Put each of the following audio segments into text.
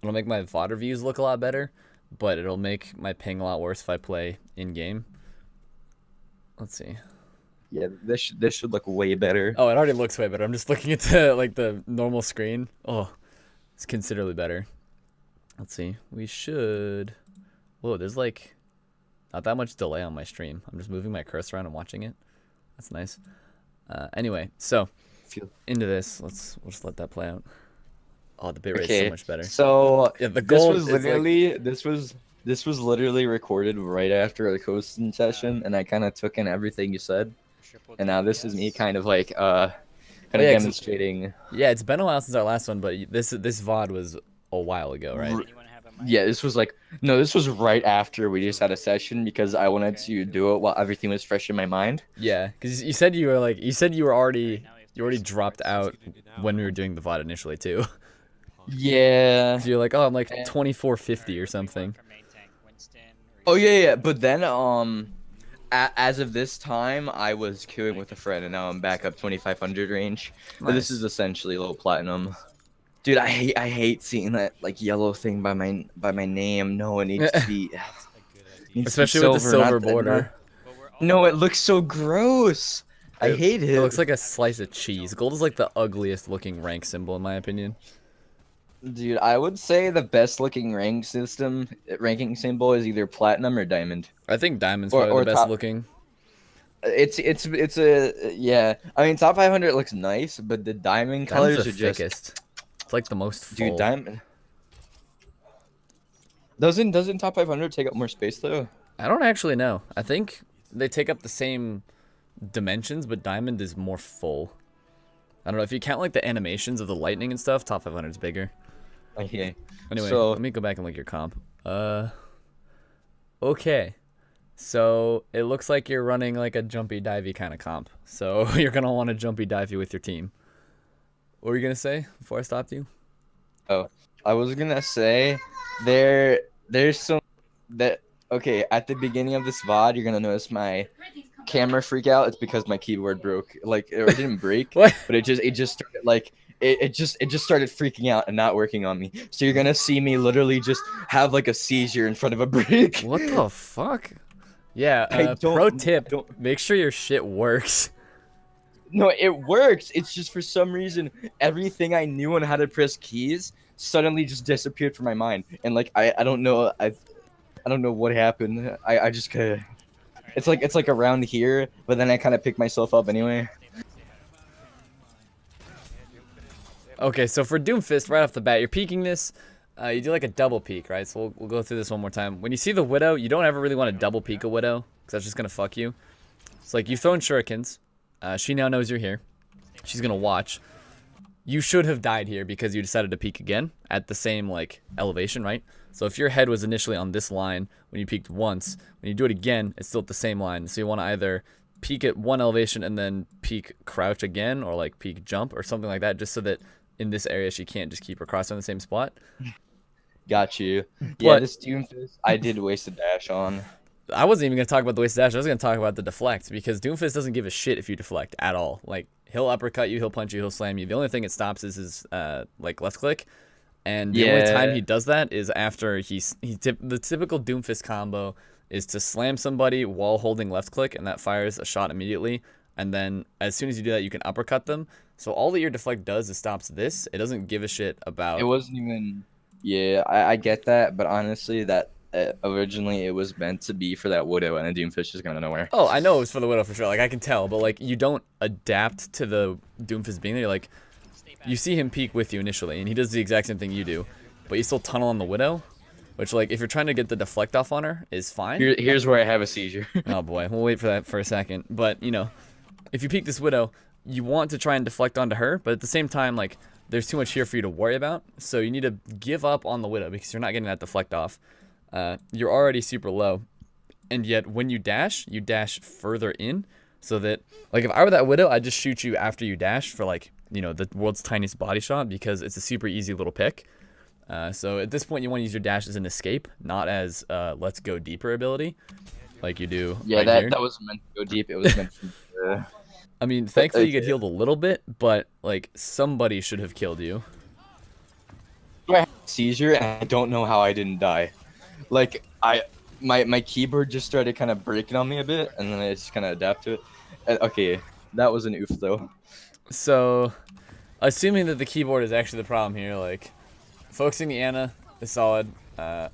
It'll make my VOD reviews look a lot better, but it'll make my ping a lot worse if I play in game. Let's see. Yeah, this should look way better. Oh, it already looks way better. I'm just looking at the normal screen. Oh, it's considerably better. Let's see. We should. Whoa, there's like not that much delay on my stream. I'm just moving my cursor around and watching it. That's nice. Anyway, so into this. We'll just let that play out. Oh, the bitrate is so much better. So yeah, the goal this was literally this was literally recorded right after the coasting session, and I kind of took in everything you said, and now this is me kind of like demonstrating. Yeah, it's been a while since our last one, but this VOD was a while ago, right? Yeah, this was like this was right after we just had a session because I wanted to do it while everything was fresh in my mind. Yeah, because you said you were already dropped out when we were doing the VOD initially too. Yeah. So you're like, oh, I'm like 2450 or something. Oh yeah. But then as of this time, I was queuing with a friend, and now I'm back up 2500 range. Nice. But this is essentially low platinum. Dude, I hate seeing that like yellow thing by my name. No, it needs to be. Especially with the silver border. No, it looks so gross. I hate it. It looks like a slice of cheese. Gold is like the ugliest looking rank symbol in my opinion. Dude, I would say the best looking ranking symbol is either platinum or diamond. I think diamond's probably the best looking. It's a yeah. I mean, top 500 looks nice, but the diamond colors are just thickest. It's like the most full. Dude, diamond. Doesn't top 500 take up more space though? I don't actually know. I think they take up the same dimensions, but diamond is more full. I don't know if you count like the animations of the lightning and stuff. Top 500 is bigger. Okay. Anyway, so let me go back and look at your comp. Okay. So it looks like you're running like a jumpy divey kind of comp. So you're gonna want to jumpy divey with your team. What were you gonna say before I stopped you? Oh, I was gonna say there's some that okay at the beginning of this VOD you're gonna notice my camera freak out. It's because my keyboard broke. Like it didn't break, but it just started like. It just started freaking out and not working on me. So you're gonna see me literally just have like a seizure in front of a brick. What the fuck? Yeah, pro tip, make sure your shit works. No, it works. It's just for some reason, everything I knew on how to press keys suddenly just disappeared from my mind. And like, I don't know, I don't know what happened. I just kinda, it's like around here, but then I kind of pick myself up anyway. Okay, so for Doomfist, right off the bat, you're peeking this. You do like a double peek, right? So we'll go through this one more time. When you see the Widow, you don't ever really want to double peek a Widow, because that's just going to fuck you. It's like you've thrown shurikens. She now knows you're here. She's going to watch. You should have died here because you decided to peek again at the same like elevation, right? So if your head was initially on this line when you peeked once, when you do it again, it's still at the same line. So you want to either peek at one elevation and then peek crouch again, or like peek jump or something like that, just so that in this area she can't just keep her cross on the same spot. Got you. Yeah, this Doomfist I did waste a dash on. I wasn't even going to talk about the waste dash. I was going to talk about the deflect, because Doomfist doesn't give a shit if you deflect at all. Like, he'll uppercut you, he'll punch you, he'll slam you. The only thing it stops is his like left click. And the only time he does that is after the typical Doomfist combo is to slam somebody while holding left click, and that fires a shot immediately. And then as soon as you do that, you can uppercut them. So all that your deflect does is stops this. It doesn't give a shit about... It wasn't even... Yeah, I get that, but honestly, that originally it was meant to be for that Widow, and the Doomfist is going nowhere. Oh, I know it was for the Widow for sure. Like, I can tell, but like, you don't adapt to the Doomfist being there. You're like, you see him peek with you initially, and he does the exact same thing you do, but you still tunnel on the Widow, which, like, if you're trying to get the deflect off on her, is fine. Here's where I have a seizure. Oh boy, we'll wait for that for a second. But, you know, if you peek this Widow, you want to try and deflect onto her, but at the same time, like, there's too much here for you to worry about, so you need to give up on the Widow because you're not getting that deflect off. You're already super low, and yet when you dash further in, so that, like, if I were that Widow, I'd just shoot you after you dash for, like, you know, the world's tiniest body shot, because it's a super easy little pick. So at this point, you want to use your dash as an escape, not as let's go deeper ability, like you do. Yeah, right that wasn't meant to go deep. It was meant to... I mean, thankfully you get healed a little bit, but, like, somebody should have killed you. I had a seizure and I don't know how I didn't die. Like my keyboard just started kind of breaking on me a bit, and then I just kind of adapt to it. Okay, that was an oof though. So, assuming that the keyboard is actually the problem here, like, focusing the Ana is solid. That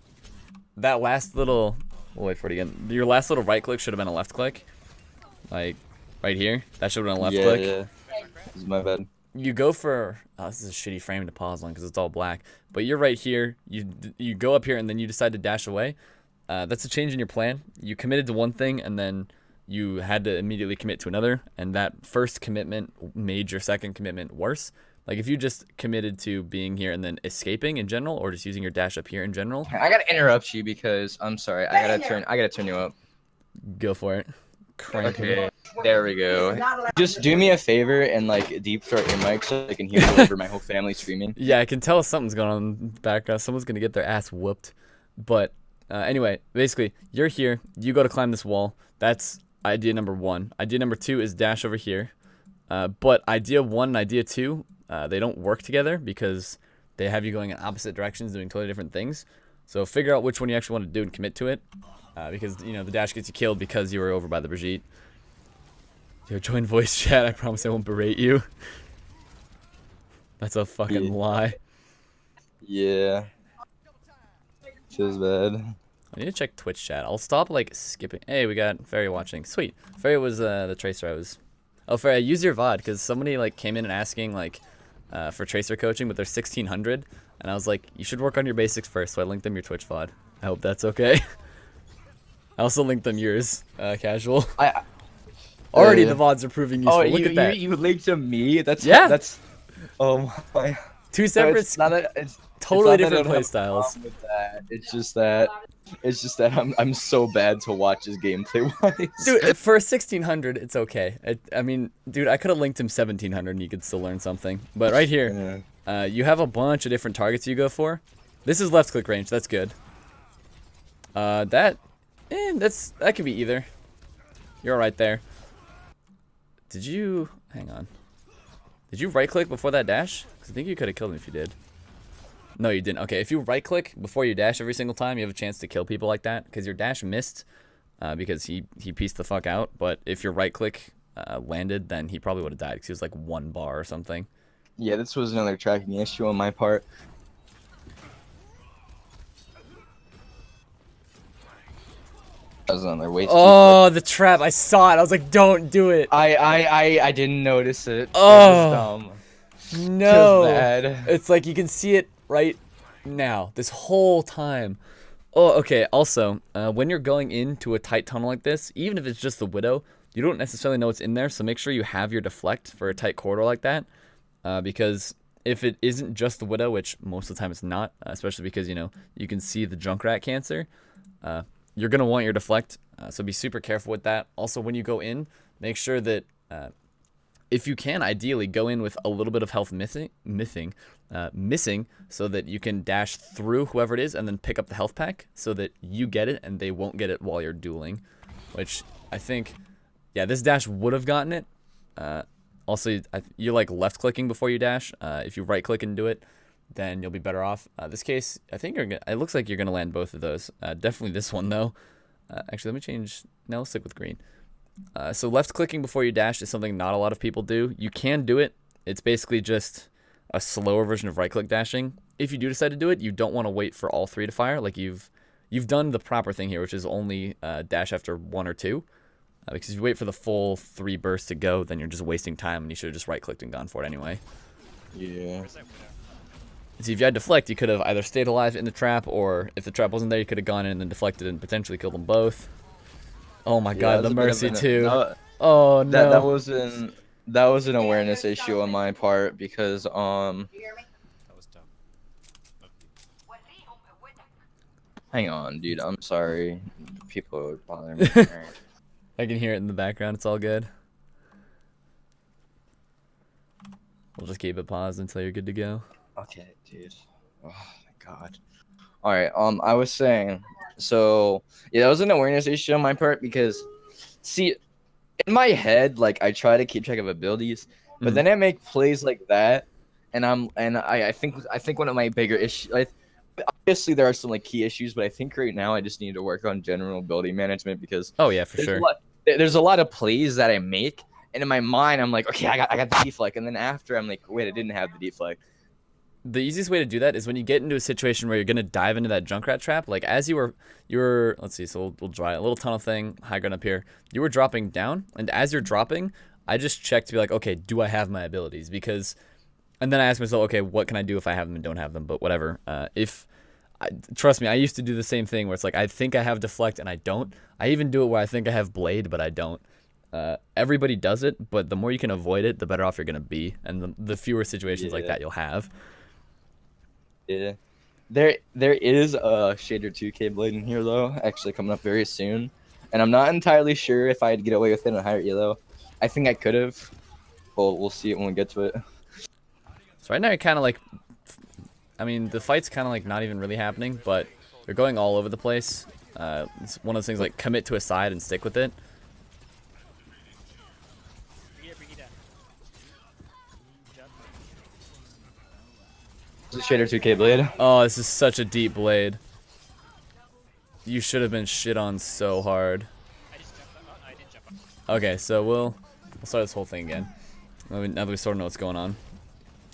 last little, we'll wait for it again. Your last little right click should have been a left click. Like, right here. That should have been a left click. Yeah. This is my bad. You go for, oh, this is a shitty frame to pause on because it's all black. But you're right here. You go up here and then you decide to dash away. That's a change in your plan. You committed to one thing and then you had to immediately commit to another. And that first commitment made your second commitment worse. Like if you just committed to being here and then escaping in general, or just using your dash up here in general. I gotta interrupt you because I'm sorry. I gotta turn you up. Go for it. Crank it. Okay, there we go. Just do me a favor and like deep throat your mic so I can hear you over my whole family screaming. Yeah, I can tell something's going on in the background. Someone's gonna get their ass whooped. But anyway, basically, you're here. You go to climb this wall. That's idea number 1. Idea number 2 is dash over here. But idea 1 and idea 2, they don't work together because they have you going in opposite directions, doing totally different things. So figure out which one you actually want to do and commit to it. Because, you know, the dash gets you killed because you were over by the Brigitte. Yo, join voice chat. I promise I won't berate you. That's a fucking lie. Yeah. Feels bad. I need to check Twitch chat. I'll stop, like, skipping. Hey, we got Ferry watching. Sweet. Ferry was the tracer I was... Oh, Ferry, use your VOD, because somebody, like, came in and asking, like, for tracer coaching, but they're 1600. And I was like, you should work on your basics first, so I linked them your Twitch VOD. I hope that's okay. I also linked them yours, casual. Already the VODs are proving useful. Look at that. You linked to me? That's Yeah. That's oh my. Two separate, It's totally it's not that different I don't play have a styles. problem with that. It's just that I'm so bad to watch his gameplay wise. Dude, for 1600, it's okay. I mean, dude, I could have linked him 1700 and you could still learn something. But right here, you have a bunch of different targets you go for. This is left click range. That's good. That could be either. You're right there. Did you... Hang on. Did you right-click before that dash? Because I think you could have killed him if you did. No, you didn't. Okay, if you right-click before you dash every single time, you have a chance to kill people like that. Because your dash missed because he pieced the fuck out. But if your right-click landed, then he probably would have died because he was like 1 bar or something. Yeah, this was another tracking issue on my part. That was another waste. Oh, the trap! I saw it. I was like, "Don't do it." I didn't notice it. Oh, it was no! bad. It's like you can see it right now. This whole time. Oh, okay. Also, when you're going into a tight tunnel like this, even if it's just the Widow, you don't necessarily know what's in there. So make sure you have your deflect for a tight corridor like that, because if it isn't just the Widow, which most of the time it's not, especially because you know you can see the Junkrat cancer. You're going to want your deflect, so be super careful with that. Also, when you go in, make sure that, if you can, ideally, go in with a little bit of health missing, so that you can dash through whoever it is and then pick up the health pack so that you get it and they won't get it while you're dueling, which I think, yeah, this dash would have gotten it. Also, you're like left-clicking before you dash. If you right-click and do it, then you'll be better off. This case, I think it looks like you're gonna land both of those. Definitely this one though. Actually, let me change. No, let's stick with green. So left clicking before you dash is something not a lot of people do. You can do it. It's basically just a slower version of right click dashing. If you do decide to do it, you don't want to wait for all 3 to fire. Like you've done the proper thing here, which is only dash after 1 or 2. Because if you wait for the full 3 bursts to go, then you're just wasting time, and you should have just right clicked and gone for it anyway. Yeah. See, if you had deflect, you could have either stayed alive in the trap, or if the trap wasn't there, you could have gone in and then deflected and potentially killed them both. Oh my god, the mercy too. Oh no. That was an awareness issue on my part because That was dumb. hang on, dude. I'm sorry. People are bothering me. I can hear it in the background. It's all good. We'll just keep it paused until you're good to go. Okay, dude. Oh my god. All right. I was saying, so yeah, that was an awareness issue on my part because, see, in my head, like I try to keep track of abilities, but then I make plays like that, and I think one of my bigger issues, obviously there are some like key issues, but I think right now I just need to work on general ability management because Oh yeah, for sure. there's a lot of plays that I make, and in my mind I'm like, okay, I got the deflect, and then after I'm like, wait, I didn't have the deflect. The easiest way to do that is when you get into a situation where you're gonna dive into that Junkrat trap. Like as you were let's see, so we'll try a little tunnel thing, high ground up here. You were dropping down, and as you're dropping, I just checked to be like, okay, do I have my abilities? Because, and then I asked myself, okay, what can I do if I have them and don't have them? But whatever. Trust me, I used to do the same thing where it's like I think I have deflect and I don't. I even do it where I think I have blade but I don't. Everybody does it, but the more you can avoid it, the better off you're gonna be, and the fewer situations like that you'll have. Yeah, there is a Shader 2K blade in here though, actually coming up very soon, and I'm not entirely sure if I'd get away with it in a higher elo. I think I could have. Well, we'll see it when we get to it. So right now you're kind of like, I mean, the fight's kind of like not even really happening, but they're going all over the place. It's one of those things like commit to a side and stick with it. Shader 2K blade. Oh, this is such a deep blade. You should have been shit on so hard. Okay, so we'll start this whole thing again. Now that we sort of know what's going on.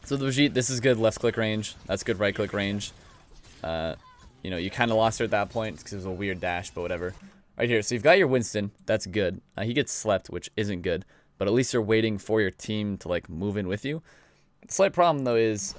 So the Vegeta, this is good left click range. That's good right click range. You know, you kind of lost her at that point because it was a weird dash, but whatever. Right here, so you've got your Winston. That's good. He gets slept, which isn't good. But at least you're waiting for your team to like move in with you. The slight problem though is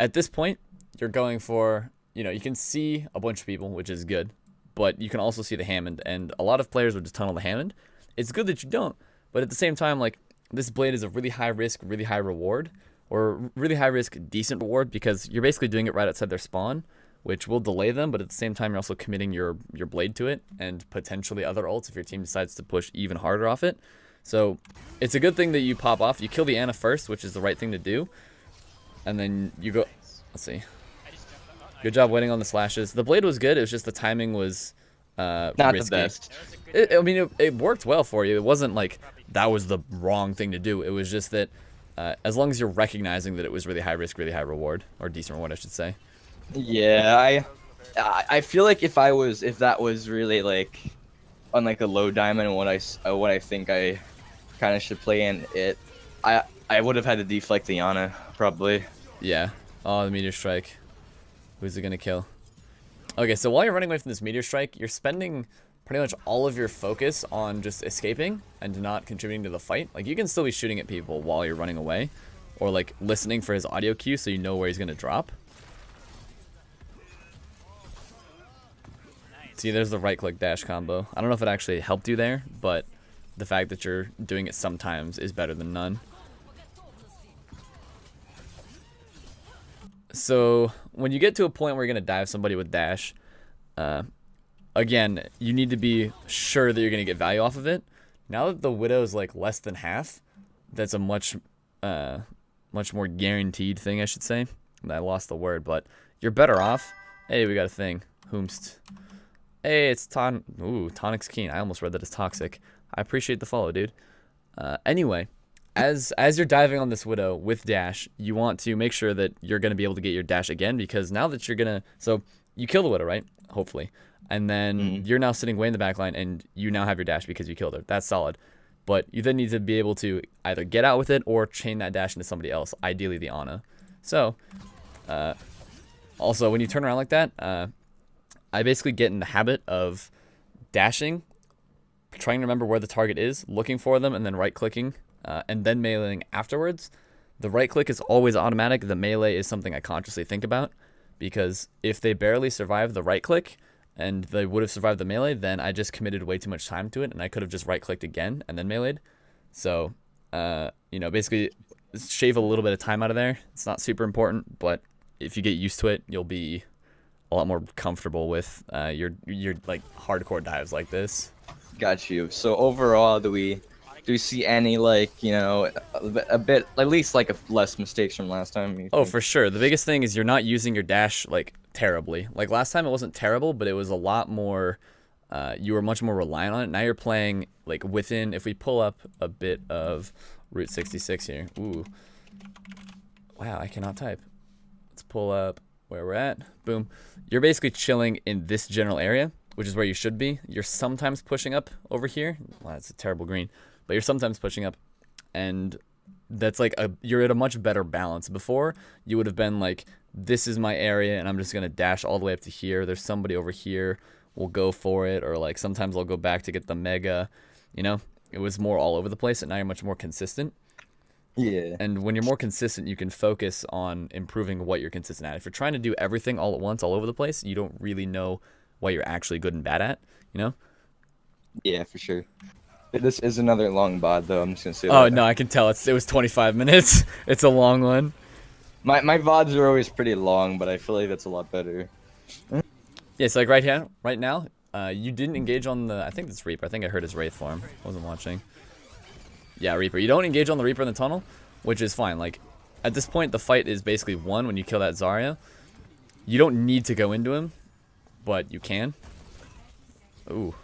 at this point you're going for, you know, you can see a bunch of people, which is good, but you can also see the Hammond, and a lot of players would just tunnel the Hammond. It's good that you don't, but at the same time, like, this blade is a really high risk, really high reward, or really high risk, decent reward, because you're basically doing it right outside their spawn, which will delay them, but at the same time, you're also committing your blade to it, and potentially other ults if your team decides to push even harder off it. So it's a good thing that you pop off. You kill the Ana first, which is the right thing to do, and then you go, let's see. Good job waiting on the slashes. The blade was good, it was just the timing was Not risky. the best. I mean, it worked well for you. It wasn't like that was the wrong thing to do. It was just that as long as you're recognizing that it was really high risk, really high reward, or decent reward, I should say. Yeah, I feel like if that was really like on like a low diamond and what I think I kind of should play in it, I would have had to deflect the Ana probably. Yeah. Oh, the meteor strike. Who's it gonna kill? Okay, so while you're running away from this meteor strike, you're spending pretty much all of your focus on just escaping and not contributing to the fight. Like, you can still be shooting at people while you're running away, or like listening for his audio cue so you know where he's gonna drop. See, there's the right click dash combo. I don't know if it actually helped you there, but the fact that you're doing it sometimes is better than none. So when you get to a point where you're gonna dive somebody with dash, again, you need to be sure that you're gonna get value off of it. Now that the Widow is like less than half, that's a much more guaranteed thing, I should say. I lost the word, but you're better off. Hey, we got a thing. Whomst. Hey, it's Tonic's Keen. I almost read that as toxic. I appreciate the follow, dude. Anyway, as you're diving on this Widow with dash, you want to make sure that you're going to be able to get your dash again, because now that you're going to... So, you kill the Widow, right? Hopefully. And then you're now sitting way in the back line, and you now have your dash because you killed her. That's solid. But you then need to be able to either get out with it or chain that dash into somebody else, ideally the Ana. So, also, when you turn around like that, I basically get in the habit of dashing, trying to remember where the target is, looking for them, and then right-clicking, and then meleeing afterwards. The right-click is always automatic. The melee is something I consciously think about, because if they barely survive the right-click, and they would have survived the melee, then I just committed way too much time to it, and I could have just right-clicked again and then meleeed. So, you know, basically shave a little bit of time out of there. It's not super important, but if you get used to it, you'll be a lot more comfortable with your like hardcore dives like this. Got you. So overall, do we see any, like, you know, a bit, at least like less mistakes from last time? Oh, for sure. The biggest thing is you're not using your dash like terribly. Like last time it wasn't terrible, but it was a lot more, you were much more reliant on it. Now you're playing like within, if we pull up a bit of Route 66 here. Ooh. Wow, I cannot type. Let's pull up where we're at. Boom. You're basically chilling in this general area, which is where you should be. You're sometimes pushing up over here. Wow, that's a terrible green. But you're sometimes pushing up. And that's like you're at a much better balance. Before, you would have been like, this is my area, and I'm just going to dash all the way up to here. There's somebody over here. We'll go for it. Or like sometimes I'll go back to get the mega. You know? It was more all over the place, and now you're much more consistent. Yeah. And when you're more consistent, you can focus on improving what you're consistent at. If you're trying to do everything all at once, all over the place, you don't really know what you're actually good and bad at, you know? Yeah, for sure. This is another long VOD, though. I'm just gonna say Oh, that. no, I can tell. It was 25 minutes. It's a long one. My VODs are always pretty long, but I feel like that's a lot better. Yeah, so like right here, right now, you didn't engage on the, I think it's Reaper. I think I heard his Wraith form. Wasn't watching. Yeah, Reaper. You don't engage on the Reaper in the tunnel, which is fine. Like, at this point, the fight is basically won when you kill that Zarya. You don't need to go into him, but you can. Ooh.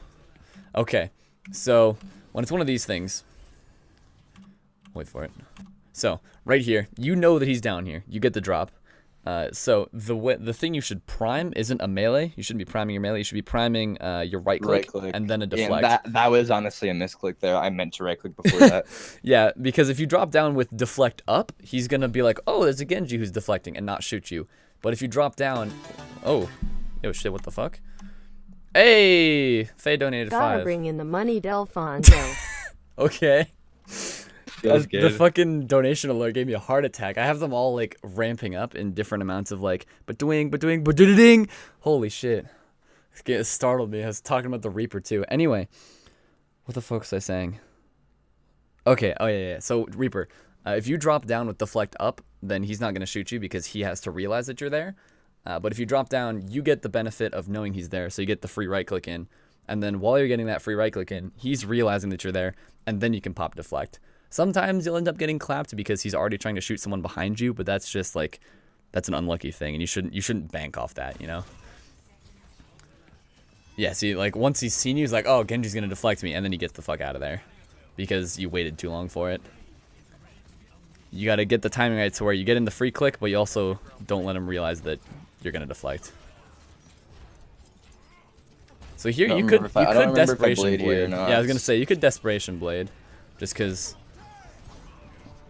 Okay. So, when it's one of these things... Wait for it. So, right here, you know that he's down here. You get the drop. So, the thing you should prime isn't a melee. You shouldn't be priming your melee. You should be priming your right click, and then a deflect. Yeah, that was honestly a misclick there. I meant to right click before that. Yeah, because if you drop down with deflect up, he's going to be like, oh, there's a Genji who's deflecting, and not shoot you. But if you drop down... Oh. Yo, shit, what the fuck? Hey! Faye donated Gotta 5. bring in the money, Delfonso. Okay. Feels The good. fucking donation alert gave me a heart attack. I have them all like ramping up in different amounts of like ba-doing. Holy shit. It startled me. I was talking about the Reaper too. Anyway, what the fuck was I saying? Okay, oh yeah. So Reaper, if you drop down with deflect up, then he's not gonna shoot you because he has to realize that you're there. But if you drop down, you get the benefit of knowing he's there, so you get the free right click in. And then while you're getting that free right click in, he's realizing that you're there, and then you can pop deflect. Sometimes you'll end up getting clapped because he's already trying to shoot someone behind you, but that's just like, that's an unlucky thing, and you shouldn't bank off that, you know? Yeah, see, like, once he's seen you, he's like, oh, Genji's gonna deflect me, and then he gets the fuck out of there. Because you waited too long for it. You gotta get the timing right to where you get in the free click, but you also don't let him realize that you're gonna deflect. So here you could desperation blade. Yeah, I was gonna say you could desperation blade, just cause.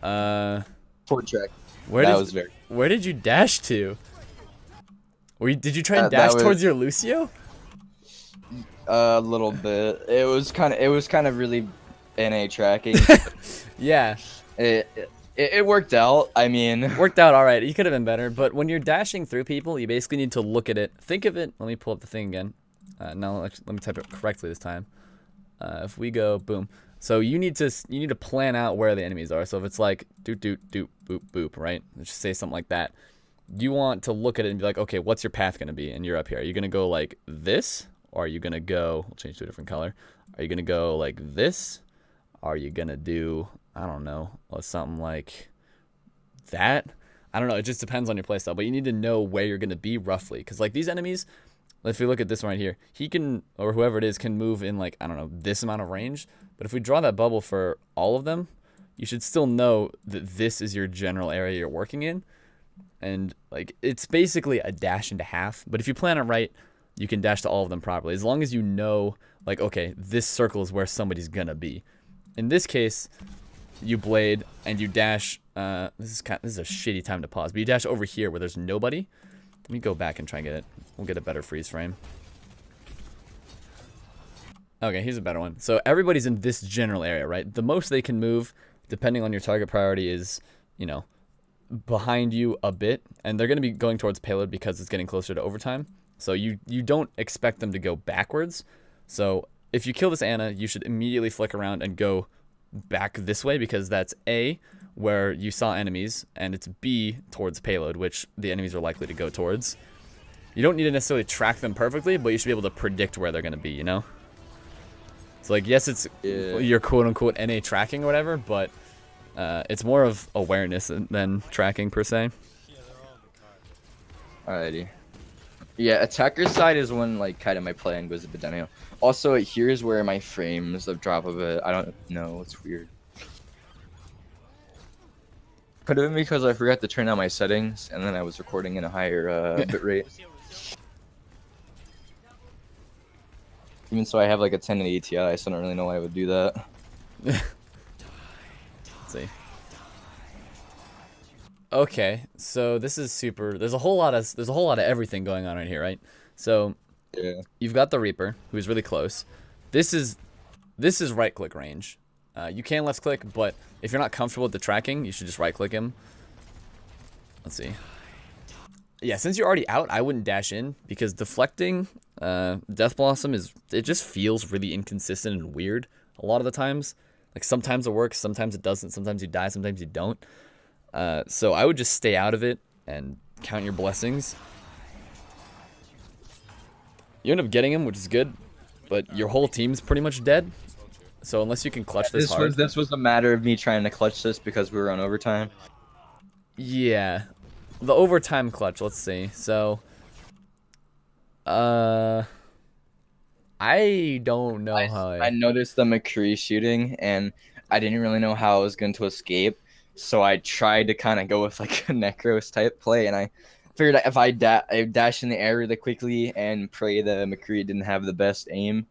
Forward track. Where did you dash to? Did you try and dash towards your Lucio? A little bit. It was kind of really NA tracking. Yeah. It worked out. I mean, worked out all right. You could have been better, but when you're dashing through people, you basically need to look at it. Think of it. Let me pull up the thing again. Now let me type it correctly this time. If we go boom, so you need to plan out where the enemies are. So if it's like doot doot doot boop boop, right? Let's just say something like that. You want to look at it and be like, okay, what's your path gonna be? And you're up here. Are you gonna go like this, or are you gonna go? We'll change to a different color. Are you gonna go like this? Are you gonna do, I don't know, something like that? I don't know. It just depends on your playstyle, but you need to know where you're gonna be roughly, because like these enemies. If we look at this one right here, he can, or whoever it is, can move in like, I don't know, this amount of range. But if we draw that bubble for all of them, you should still know that this is your general area you're working in. And like, it's basically a dash into half. But if you plan it right, you can dash to all of them properly. As long as you know, like, okay, this circle is where somebody's gonna be. In this case, you blade and you dash, this is a shitty time to pause, but you dash over here where there's nobody. Let me go back and try and get it. We'll get a better freeze frame. Okay, here's a better one. So everybody's in this general area, right? The most they can move, depending on your target priority, is, you know, behind you a bit. And they're going to be going towards payload because it's getting closer to overtime. So you don't expect them to go backwards. So if you kill this Ana, you should immediately flick around and go back this way, because that's A, where you saw enemies, and it's B, towards payload, which the enemies are likely to go towards. You don't need to necessarily track them perfectly, but you should be able to predict where they're going to be, you know? So, like, yes, it's your quote-unquote NA tracking or whatever, but it's more of awareness than tracking, per se. alrighty. Yeah, attacker side is when, like, kind of my plan goes a bit downhill. Also, here's where my frames of drop a bit. I don't know. It's weird. Could have been because I forgot to turn down my settings, and then I was recording in a higher bitrate. Even so, I have like a 1080 Ti, so I don't really know why I would do that. Let's see. Okay, so this is super. There's a whole lot of everything going on right here, right? So Yeah. you've got the Reaper, who's really close. This is right click range. You can left click, but if you're not comfortable with the tracking, you should just right click him. Let's see. Yeah, since you're already out, I wouldn't dash in because deflecting Death Blossom it just feels really inconsistent and weird a lot of the times. Like sometimes it works, sometimes it doesn't, sometimes you die, sometimes you don't. So I would just stay out of it and count your blessings. You end up getting him, which is good, but your whole team's pretty much dead. So unless you can clutch this hard. This was a matter of me trying to clutch this because we were on overtime. Yeah. The overtime clutch, let's see. So I don't know how I noticed the McCree shooting, and I didn't really know how I was going to escape. So I tried to kind of go with like a Necros type play, and I figured that if I dash in the air really quickly and pray that McCree didn't have the best aim.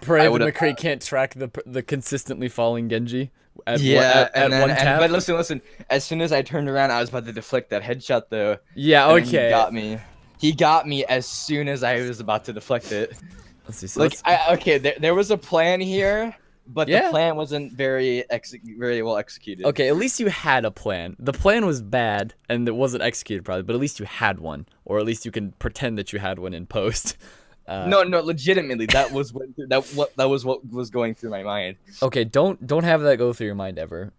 Pray that McCree can't track the consistently falling Genji. At one tap. But listen. As soon as I turned around, I was about to deflect that headshot, though. Yeah, and okay. He got me as soon as I was about to deflect it. Let's see. So there was a plan here, but the plan wasn't very well executed. Okay, at least you had a plan. The plan was bad and it wasn't executed probably, but at least you had one, or at least you can pretend that you had one in post. No, legitimately, that was what was going through my mind. Okay, don't have that go through your mind ever.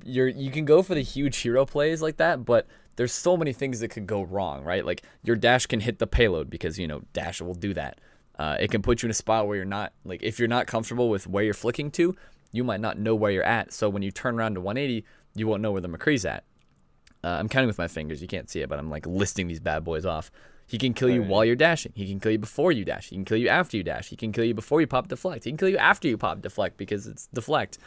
You can go for the huge hero plays like that, but there's so many things that could go wrong, right? Like your dash can hit the payload because dash will do that. It can put you in a spot where you're not if you're not comfortable with where you're flicking to, you might not know where you're at. So when you turn around to 180, you won't know where the McCree's at. I'm counting with my fingers. You can't see it, but I'm listing these bad boys off. He can kill you while you're dashing. He can kill you before you dash. He can kill you after you dash. He can kill you before you pop deflect. He can kill you after you pop deflect because it's deflect.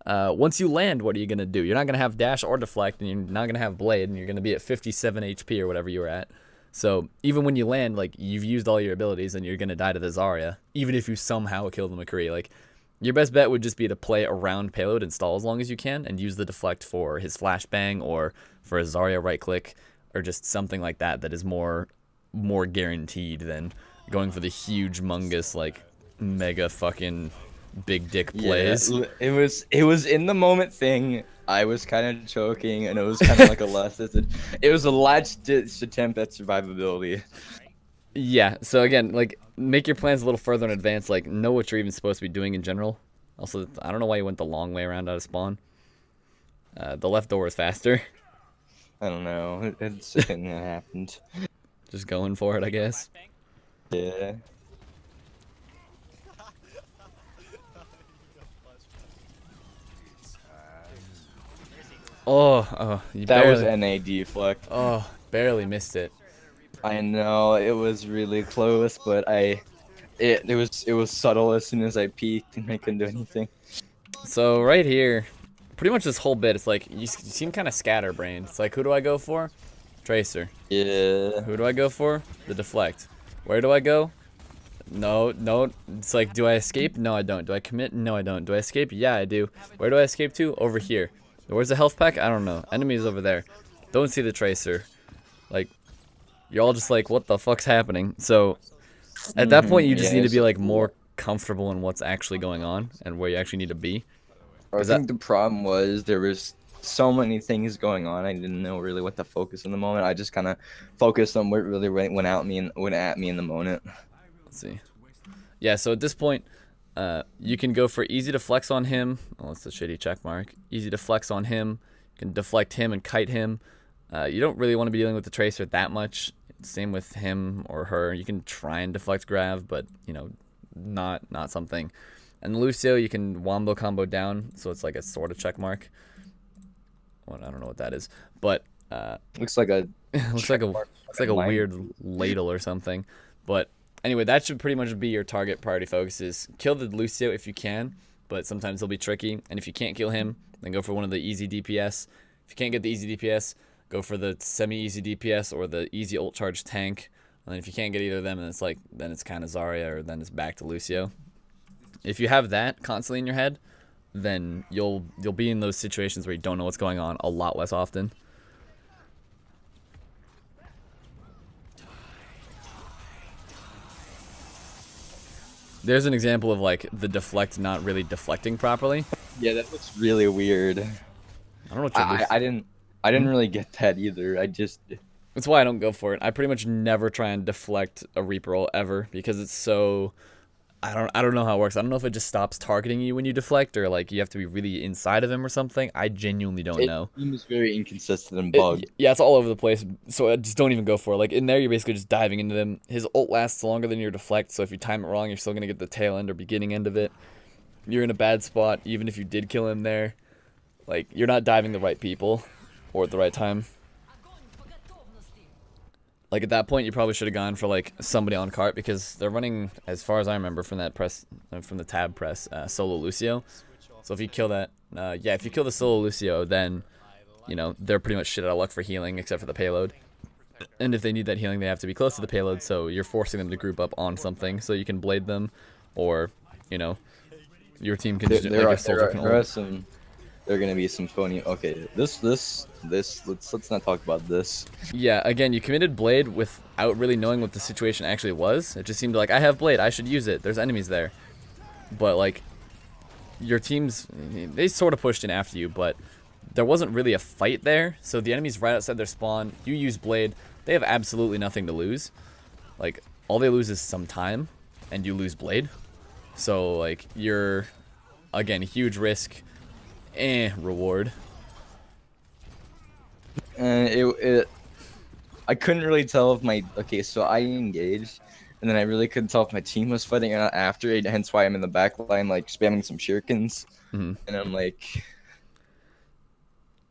Once you land, what are you going to do? You're not going to have dash or deflect, and you're not going to have blade, and you're going to be at 57 HP or whatever you were at. So even when you land, you've used all your abilities, and you're going to die to the Zarya, even if you somehow kill the McCree. Your best bet would just be to play around payload and stall as long as you can, and use the deflect for his flashbang or for a Zarya right click, or just something like that is more guaranteed than going for the huge mungus mega fucking big dick plays. Yeah, it was in the moment thing. I was kind of choking, and it was kind of like it was a last attempt at survivability. Yeah, so again, make your plans a little further in advance, know what you're even supposed to be doing in general. Also, I don't know why you went the long way around out of spawn. The left door is faster. I don't know. It's a thing that happened. Just going for it, I guess. Yeah. You that barely, was NA deflect. Oh, barely missed it. I know it was really close, but it was subtle as soon as I peeked and I couldn't do anything. So right here, pretty much this whole bit, it's you seem kind of scatterbrained. It's who do I go for? Tracer. Yeah. Who do I go for? The deflect. Where do I go? No. It's do I escape? No, I don't. Do I commit? No, I don't. Do I escape? Yeah, I do. Where do I escape to? Over here. Where's the health pack? I don't know. Enemy's over there. Don't see the tracer. You're all just what the fuck's happening? So, at that point, you just need to be more comfortable in what's actually going on and where you actually need to be. I think the problem was there was so many things going on. I didn't know really what to focus in the moment. I just kind of focused on what really went at me in the moment. Let's see. Yeah, so at this point, you can go for easy to flex on him. Oh, that's a shitty check mark. Easy to flex on him. You can deflect him and kite him. You don't really want to be dealing with the tracer that much. Same with him or her. You can try and deflect grav, but not something. And Lucio, you can wombo combo down, so it's a sort of check mark. Well, I don't know what that is, but looks like a weird ladle or something. But anyway, that should pretty much be your target priority focus is kill the Lucio if you can, but sometimes he'll be tricky. And if you can't kill him, then go for one of the easy DPS. If you can't get the easy DPS, go for the semi-easy DPS or the easy ult charge tank. And then if you can't get either of them, then it's kind of Zarya, or then it's back to Lucio. If you have that constantly in your head, then you'll be in those situations where you don't know what's going on a lot less often. There's an example of like the deflect not really deflecting properly. Yeah, that looks really weird. I don't know what you're I didn't really get that either. That's why I don't go for it. I pretty much never try and deflect a Reaper roll ever, because it's so... I don't know how it works. I don't know if it just stops targeting you when you deflect, or like you have to be really inside of him or something. I genuinely don't know. It seems very inconsistent and bugged. Yeah, it's all over the place, so I just don't even go for it. Like in there, you're basically just diving into them. His ult lasts longer than your deflect, so if you time it wrong, you're still going to get the tail end or beginning end of it. You're in a bad spot, even if you did kill him there. Like, you're not diving the right people or at the right time. Like at that point, you probably should have gone for like somebody on cart, because they're running, as far as I remember from that press, from the tab press, solo Lucio. So if you kill that, yeah, if you kill the solo Lucio, then you know they're pretty much shit out of luck for healing, except for the payload. And if they need that healing, they have to be close to the payload. So you're forcing them to group up on something so you can blade them, or you know, your team can. There are gonna be some phony. Okay, let's not talk about this. Yeah, again, you committed Blade without really knowing what the situation actually was. It just seemed like, I have Blade, I should use it. There's enemies there. But, like, your teams, they sort of pushed in after you, but there wasn't really a fight there. So the enemy's right outside their spawn. You use Blade. They have absolutely nothing to lose. Like, all they lose is some time, and you lose Blade. So, like, you're, again, huge risk, reward. And I couldn't really tell if so I engaged, and then I really couldn't tell if my team was fighting or not after it, hence why I'm in the back line, like, spamming some shurikens. And I'm like...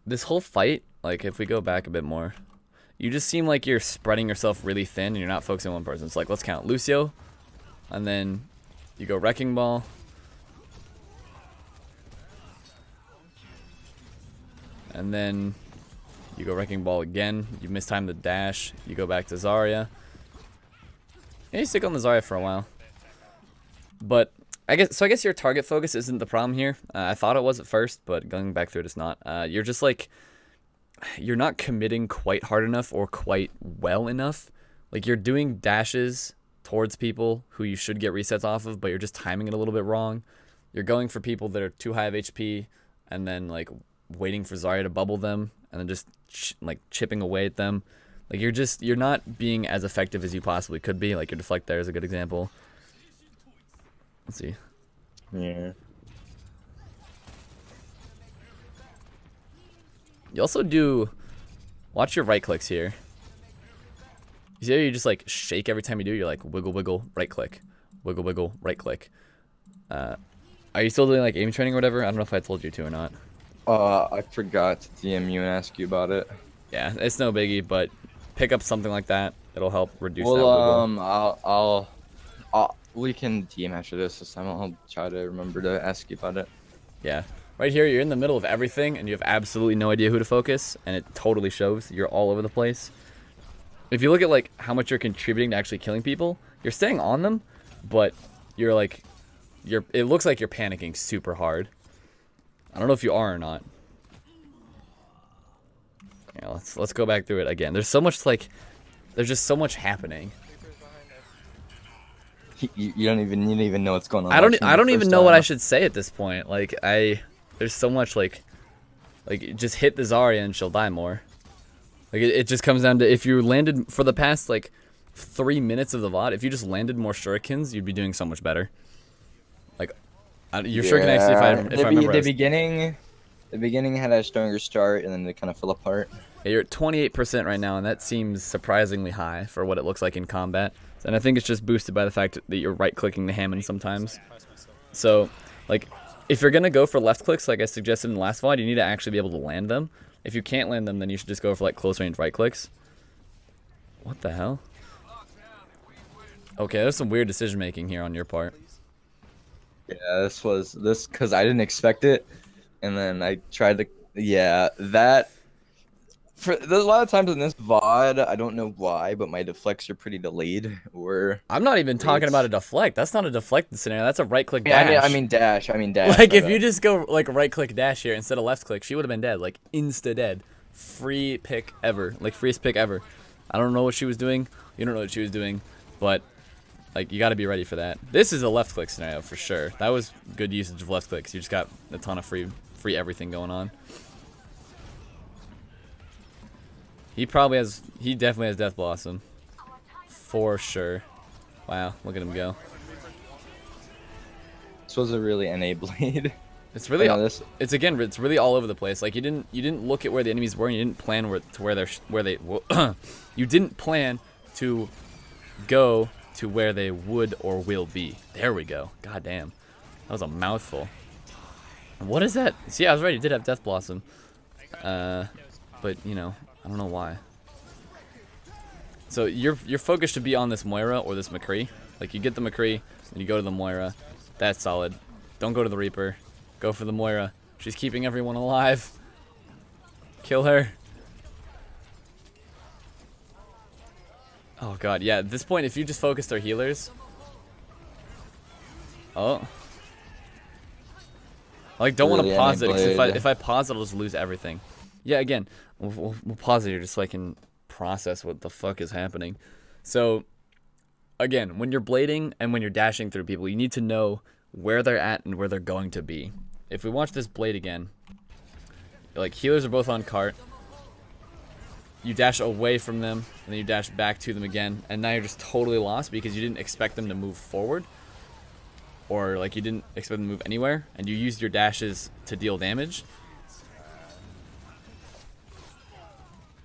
This whole fight, like, if we go back a bit more, you just seem like you're spreading yourself really thin, and you're not focusing on one person. It's like, let's count. Lucio, and then you go Wrecking Ball. And then you go Wrecking Ball again. You mistime the dash. You go back to Zarya. Yeah, you stick on the Zarya for a while. But I guess your target focus isn't the problem here. I thought it was at first, but going back through it, it's not. You're just like, you're not committing quite hard enough or quite well enough. Like, you're doing dashes towards people who you should get resets off of, but you're just timing it a little bit wrong. You're going for people that are too high of HP, and then like waiting for Zarya to bubble them, and then just like chipping away at them. Like, you're not being as effective as you possibly could be. Like, your deflect there is a good example. Let's see. Yeah. You also do, watch your right clicks here. You see how you just like shake every time you do? You're like wiggle, wiggle, right click. Wiggle, wiggle, right click. Are you still doing like aim training or whatever? I don't know if I told you to or not. I forgot to DM you and ask you about it. Yeah, it's no biggie, but pick up something like that. It'll help reduce that wiggle. We can DM after this time. I'll try to remember to ask you about it. Yeah. Right here, you're in the middle of everything, and you have absolutely no idea who to focus, and it totally shows. You're all over the place. If you look at like how much you're contributing to actually killing people, you're staying on them, but you're like, it looks like you're panicking super hard. I don't know if you are or not. Yeah, let's go back through it again. There's so much there's just so much happening. You don't even know what's going on. I don't even know what I should say at this point. Like, there's so much like just hit the Zarya and she'll die more. Like, it just comes down to, if you landed for the past like 3 minutes of the VOD, if you just landed more shurikens, you'd be doing so much better. Like, your shuriken actually, if I remember, the beginning had a stronger start, and then it kind of fell apart. Yeah, you're at 28% right now, and that seems surprisingly high for what it looks like in combat. And I think it's just boosted by the fact that you're right-clicking the Hammond sometimes. So, like, if you're going to go for left clicks, like I suggested in the last VOD, you need to actually be able to land them. If you can't land them, then you should just go for, like, close-range right clicks. What the hell? Okay, there's some weird decision-making here on your part. Yeah, this because I didn't expect it, and then I tried to. Yeah, that There's a lot of times in this VOD, I don't know why, but my deflects are pretty delayed. Or I'm not even talking about a it's- deflect. That's not a deflected scenario. That's a right click Yeah, dash. I mean dash. I mean dash. Like my if you bad. just go like right click dash here instead of left click, she would have been dead. Like insta dead. Free pick ever. Like freest pick ever. I don't know what she was doing. You don't know what she was doing, but like you got to be ready for that. This is a left click scenario for sure. That was good usage of left clicks. You just got a ton of free everything going on. He definitely has Death Blossom. For sure. Wow, look at him go. This was a really NA blade. It's really, Yeah, this- it's really all over the place. Like you didn't look at where the enemies were, and you didn't plan you didn't plan to go to where they would or will be. There we go. God damn, that was a mouthful. What is that? See, I was right. You did have Death Blossom, but you know, I don't know why. So your focus should be on this Moira or this McCree. Like you get the McCree and you go to the Moira. That's solid. Don't go to the Reaper. Go for the Moira. She's keeping everyone alive. Kill her. Oh god, yeah, at this point if you just focus their healers. Oh. I like don't want to Really pause it, 'cause blade. if I pause it I'll just lose everything. Yeah, again, we'll pause it here just so I can process what the fuck is happening. So again, when you're blading and when you're dashing through people, you need to know where they're at and where they're going to be. If we watch this blade again, like healers are both on cart. You dash away from them, and then you dash back to them again, and now you're just totally lost because you didn't expect them to move forward. Or like you didn't expect them to move anywhere, and you used your dashes to deal damage.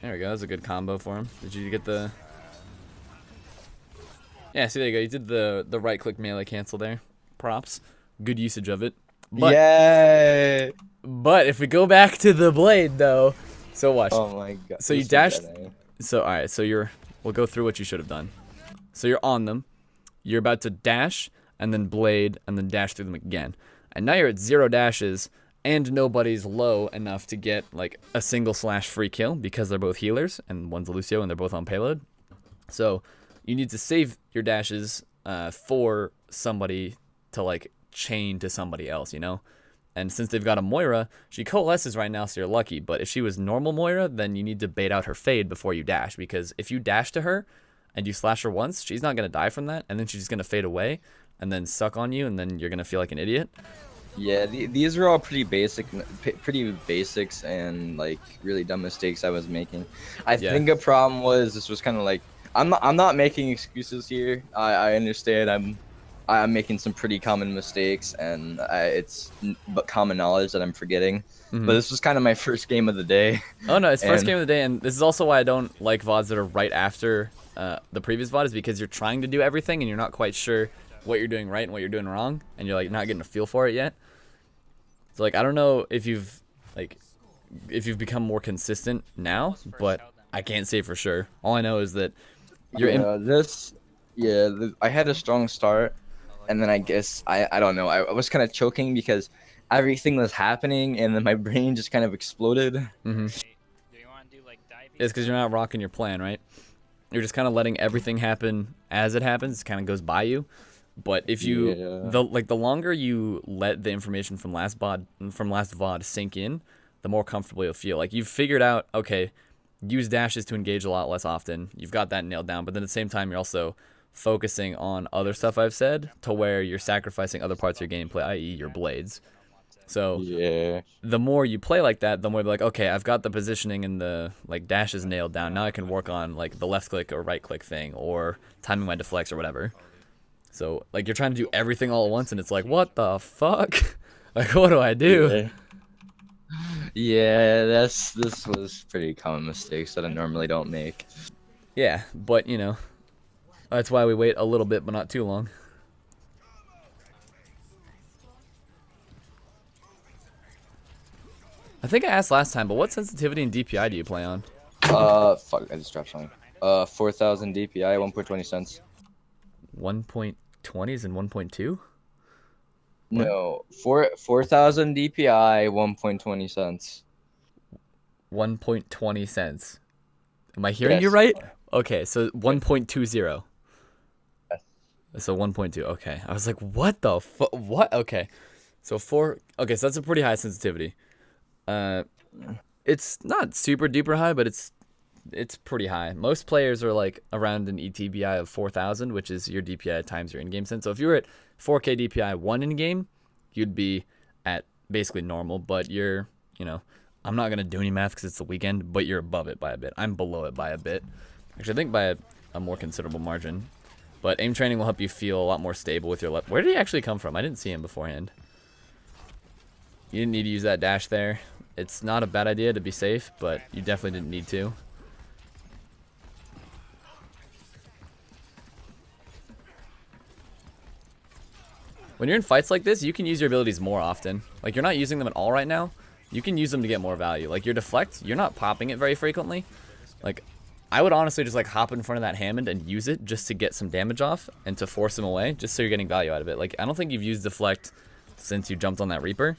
There we go, that was a good combo for him. Did you get the... Yeah, see, there you go. You did the right-click melee cancel there. Props. Good usage of it. But, Yay! but if we go back to the blade, though... So watch. Oh my god. So you this was dashed... NA. So, alright, so we'll go through what you should have done. So you're on them. You're about to dash, and then blade, and then dash through them again. And now you're at 0 dashes, and nobody's low enough to get, like, a single slash free kill, because they're both healers, and one's a Lucio, and they're both on payload. So... you need to save your dashes for somebody to like chain to somebody else, you know? And since they've got a Moira, she coalesces right now, so you're lucky. But if she was normal Moira, then you need to bait out her fade before you dash. Because if you dash to her and you slash her once, she's not going to die from that. And then she's going to fade away and then suck on you. And then you're going to feel like an idiot. Yeah, these are all pretty basics and like really dumb mistakes I was making. I Yeah. think a problem was this was kind of like I'm not making excuses here. I understand I'm making some pretty common mistakes and it's but common knowledge that I'm forgetting. Mhm. But this was kind of my first game of the day. Oh, no, it's first And- game of the day. And this is also why I don't like VODs that are right after the previous VOD, is because you're trying to do everything and you're not quite sure what you're doing right and what you're doing wrong. And you're like not getting a feel for it yet. So like, I don't know if you've become more consistent now, but I can't say for sure. All I know is that you're in. I had a strong start, and then I guess I don't know. I was kind of choking because everything was happening, and then my brain just kind of exploded. Mm-hmm. It's because you're not rocking your plan, right? You're just kind of letting everything happen as it happens. It kind of goes by you. But if you the longer you let the information from last VOD sink in, the more comfortable you'll feel. Like you've figured out, okay, use dashes to engage a lot less often. You've got that nailed down. But then at the same time, you're also focusing on other stuff I've said to where you're sacrificing other parts of your gameplay, i.e. your blades. So Yeah. the more you play like that, the more you're like, okay, I've got the positioning and the like dashes nailed down. Now I can work on like the left click or right click thing or timing my deflects or whatever. So like you're trying to do everything all at once and it's like, what the fuck? Like what do I do? Yeah, this was pretty common mistakes that I normally don't make. Yeah, but you know, that's why we wait a little bit but not too long. I think I asked last time, but what sensitivity and DPI do you play on? Fuck, I just dropped something. 4,000 DPI, 1.20 cents. 1.20s and 1.2? No, 4,000 DPI, 1.20 cents. 1.20 cents. Am I hearing you Yes. right? Okay, so 1.20. So 1.2. Okay, I was like, what the fuck? What? Okay, so Okay, so that's a pretty high sensitivity. It's not super duper high, but it's pretty high. Most players are like around an ETBI of 4,000, which is your DPI times your in-game sense. So if you were at 4K DPI 1 in-game, you'd be at basically normal, but you're, I'm not going to do any math because it's the weekend, but you're above it by a bit. I'm below it by a bit. Actually, I think by a more considerable margin. But aim training will help you feel a lot more stable with your left. Where did he actually come from? I didn't see him beforehand. You didn't need to use that dash there. It's not a bad idea to be safe, but you definitely didn't need to. When you're in fights like this, you can use your abilities more often. Like, you're not using them at all right now. You can use them to get more value. Like, your deflect, you're not popping it very frequently. Like, I would honestly just, like, hop in front of that Hammond and use it just to get some damage off and to force him away, just so you're getting value out of it. Like, I don't think you've used deflect since you jumped on that Reaper.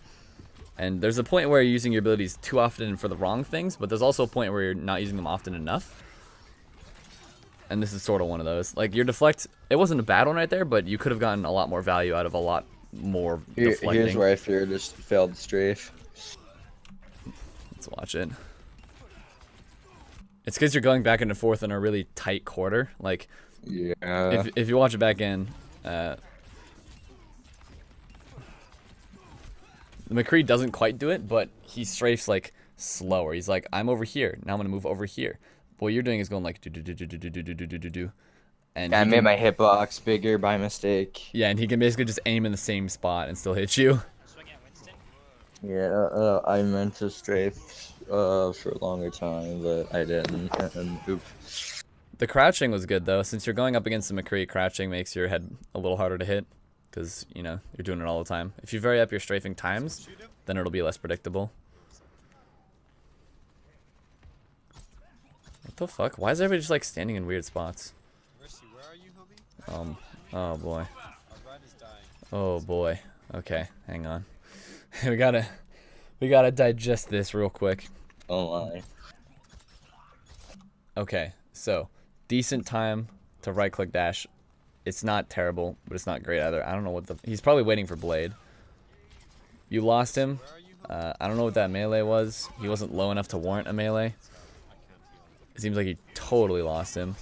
And there's a point where you're using your abilities too often for the wrong things, but there's also a point where you're not using them often enough. And this is sort of one of those. Like, your deflect, it wasn't a bad one right there, but you could have gotten a lot more value out of a lot more deflecting. Here's where I fear just failed strafe. Let's watch it. It's because you're going back and forth in a really tight quarter. Like, Yeah. if you watch it back in, the McCree doesn't quite do it, but he strafes like slower. He's like, I'm over here. Now I'm gonna move over here. What you're doing is going like do do do do do do do do do do do. And I he made can- my hitbox bigger by mistake. Yeah, and he can basically just aim in the same spot and still hit you. Swing at Winston. Yeah, I meant to strafe for a longer time, but I didn't. And oops. The crouching was good though. Since you're going up against the McCree, crouching makes your head a little harder to hit because you're doing it all the time. If you vary up your strafing times, then it'll be less predictable. What the fuck? Why is everybody just like standing in weird spots? Mercy, where are you, homie? Oh boy. Our ride is dying. Oh boy. Okay, hang on. we gotta digest this real quick. Oh my. Okay, so decent time to right click dash. It's not terrible, but it's not great either. I don't know what he's probably waiting for Blade. You lost him. I don't know what that melee was. He wasn't low enough to warrant a melee. It seems like he totally lost him.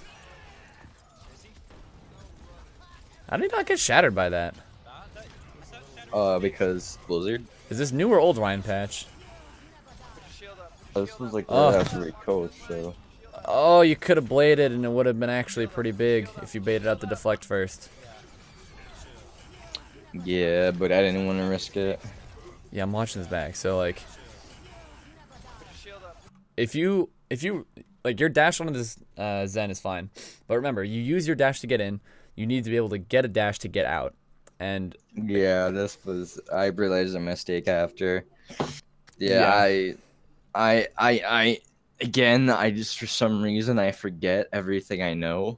How did he not get shattered by that? Because Blizzard. Is this new or old Ryan patch? This was like Oh. right after we coached, so. Oh, you could have bladed and it would have been actually pretty big if you baited out the deflect first. Yeah, but I didn't want to risk it. Yeah, I'm watching this back. So like, if you like your dash onto this Zen is fine, but remember you use your dash to get in. You need to be able to get a dash to get out, and Yeah, I realized a mistake after. Yeah, again, I just for some reason I forget everything I know.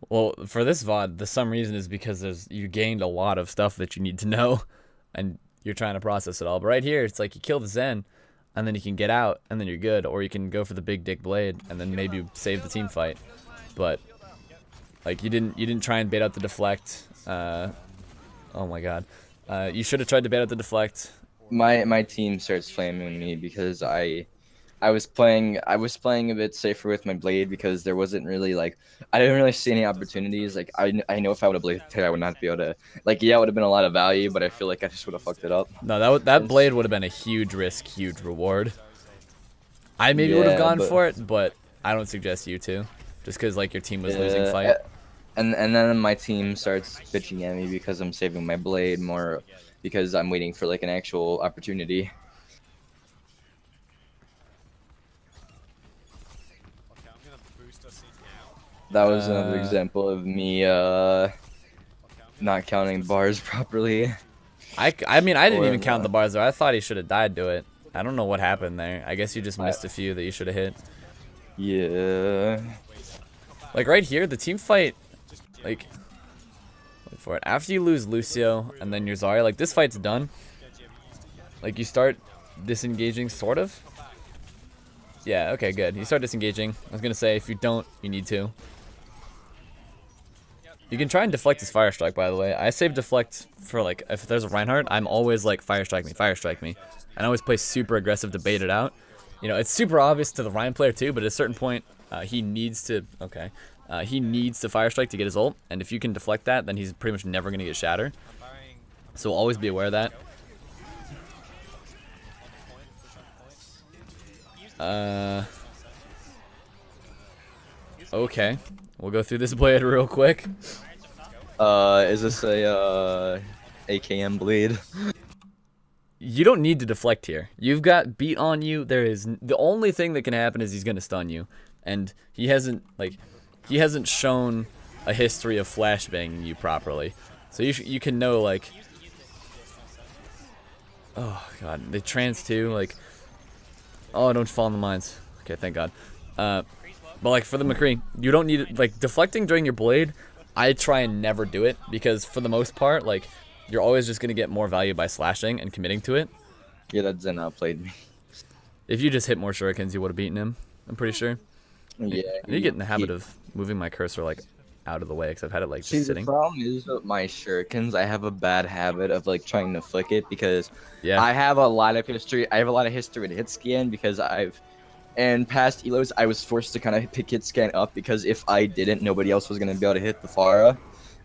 well, for this VOD, the some reason is because you gained a lot of stuff that you need to know, and you're trying to process it all. But right here, it's like you kill the Zen, and then you can get out, and then you're good, or you can go for the big dick blade, and then maybe save the team fight. But like you didn't try and bait out the deflect. Oh my god, you should have tried to bait out the deflect. My team starts flaming me because I was playing a bit safer with my blade because there wasn't really like I didn't really see any opportunities. Like I know if I would have bladed I would not be able to like yeah, it would have been a lot of value, but I feel like I just would have fucked it up. No, that blade would have been a huge risk, huge reward. I maybe would have Yeah, gone but- for it, but I don't suggest you to, just because like your team was losing Yeah, fight. And then my team starts bitching at me because I'm saving my blade more because I'm waiting for like an actual opportunity. Okay, I'm gonna boost us in now. That was another example of me not counting bars properly. I mean, I didn't Or even count not. the bars though. I thought he should have died to it. I don't know what happened there. I guess you just missed a few that you should have hit. Yeah. Like right here, the team fight, like, wait for it. After you lose Lucio and then your Zarya, like this fight's done. Like you start disengaging, sort of. Yeah, okay, good. You start disengaging. I was gonna say, if you don't, you need to. You can try and deflect his Fire Strike, by the way. I save deflect for, like, if there's a Reinhardt, I'm always like, Fire Strike me, Fire Strike me. And I always play super aggressive to bait it out. You know, it's super obvious to the Rein player too, but at a certain point, he needs to, he needs to Fire Strike to get his ult. And if you can deflect that, then he's pretty much never gonna get Shatter. So always be aware of that. Okay. We'll go through this blade real quick. Is this a AKM bleed? You don't need to deflect here. You've got beat on you. There is the only thing that can happen is he's gonna stun you, and he hasn't shown a history of flashbanging you properly. So you can know, like, oh god, they trans too, like, oh, don't fall in the mines. Okay, thank God. But like for the McCree, you don't need it, like deflecting during your blade. I try and never do it because for the most part, like, you're always just gonna get more value by slashing and committing to it. Yeah, that Zen outplayed me. If you just hit more shurikens, you would have beaten him. I'm pretty sure. Yeah. I need to get in the habit of moving my cursor like out of the way because I've had it like just sitting. The problem is with my shurikens, I have a bad habit of like trying to flick it because Yeah. I have a lot of history. I have a lot of history with hit scan because in past elos I was forced to kind of pick hit scan up because if I didn't, nobody else was gonna be able to hit the Pharah.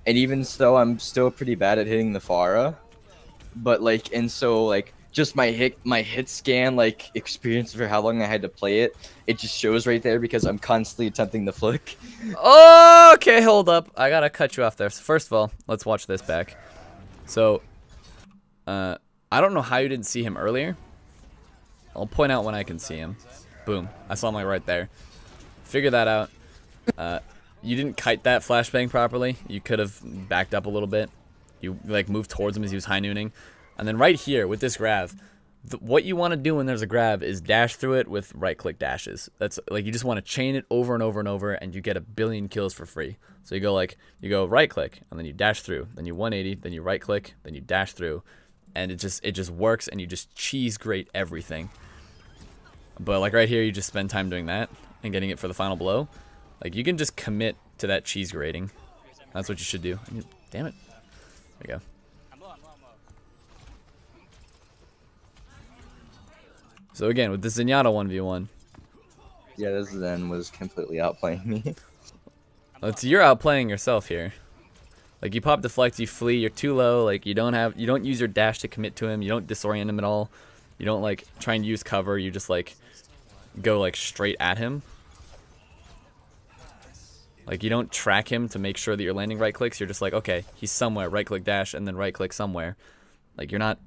And even so, I'm still pretty bad at hitting the Pharah. But like, and so like, just my hit scan like experience for how long I had to play it, it just shows right there because I'm constantly attempting to flick. Okay, hold up. I gotta cut you off there. So first of all, let's watch this back. So, I don't know how you didn't see him earlier. I'll point out when I can see him. Boom. I saw him like right there. Figure that out. You didn't kite that flashbang properly. You could have backed up a little bit. You like moved towards him as he was high nooning. And then right here with this grab, what you want to do when there's a grab is dash through it with right click dashes. That's like, you just want to chain it over and over and over and you get a billion kills for free. So you go right click and then you dash through, then you 180, then you right click, then you dash through, and it just works and you just cheese grate everything. But like right here, you just spend time doing that and getting it for the final blow. Like, you can just commit to that cheese grating. That's what you should do. Damn it. There you go. So again, with the Zenyatta 1v1. Yeah, this Zen was completely outplaying me. You're outplaying yourself here. Like, you pop deflect, you flee, you're too low, like you don't use your dash to commit to him, you don't disorient him at all. You don't like try and use cover, you just like go like straight at him. Like, you don't track him to make sure that you're landing right clicks. You're just like, okay, he's somewhere, right click dash, and then right click somewhere. Like, you're not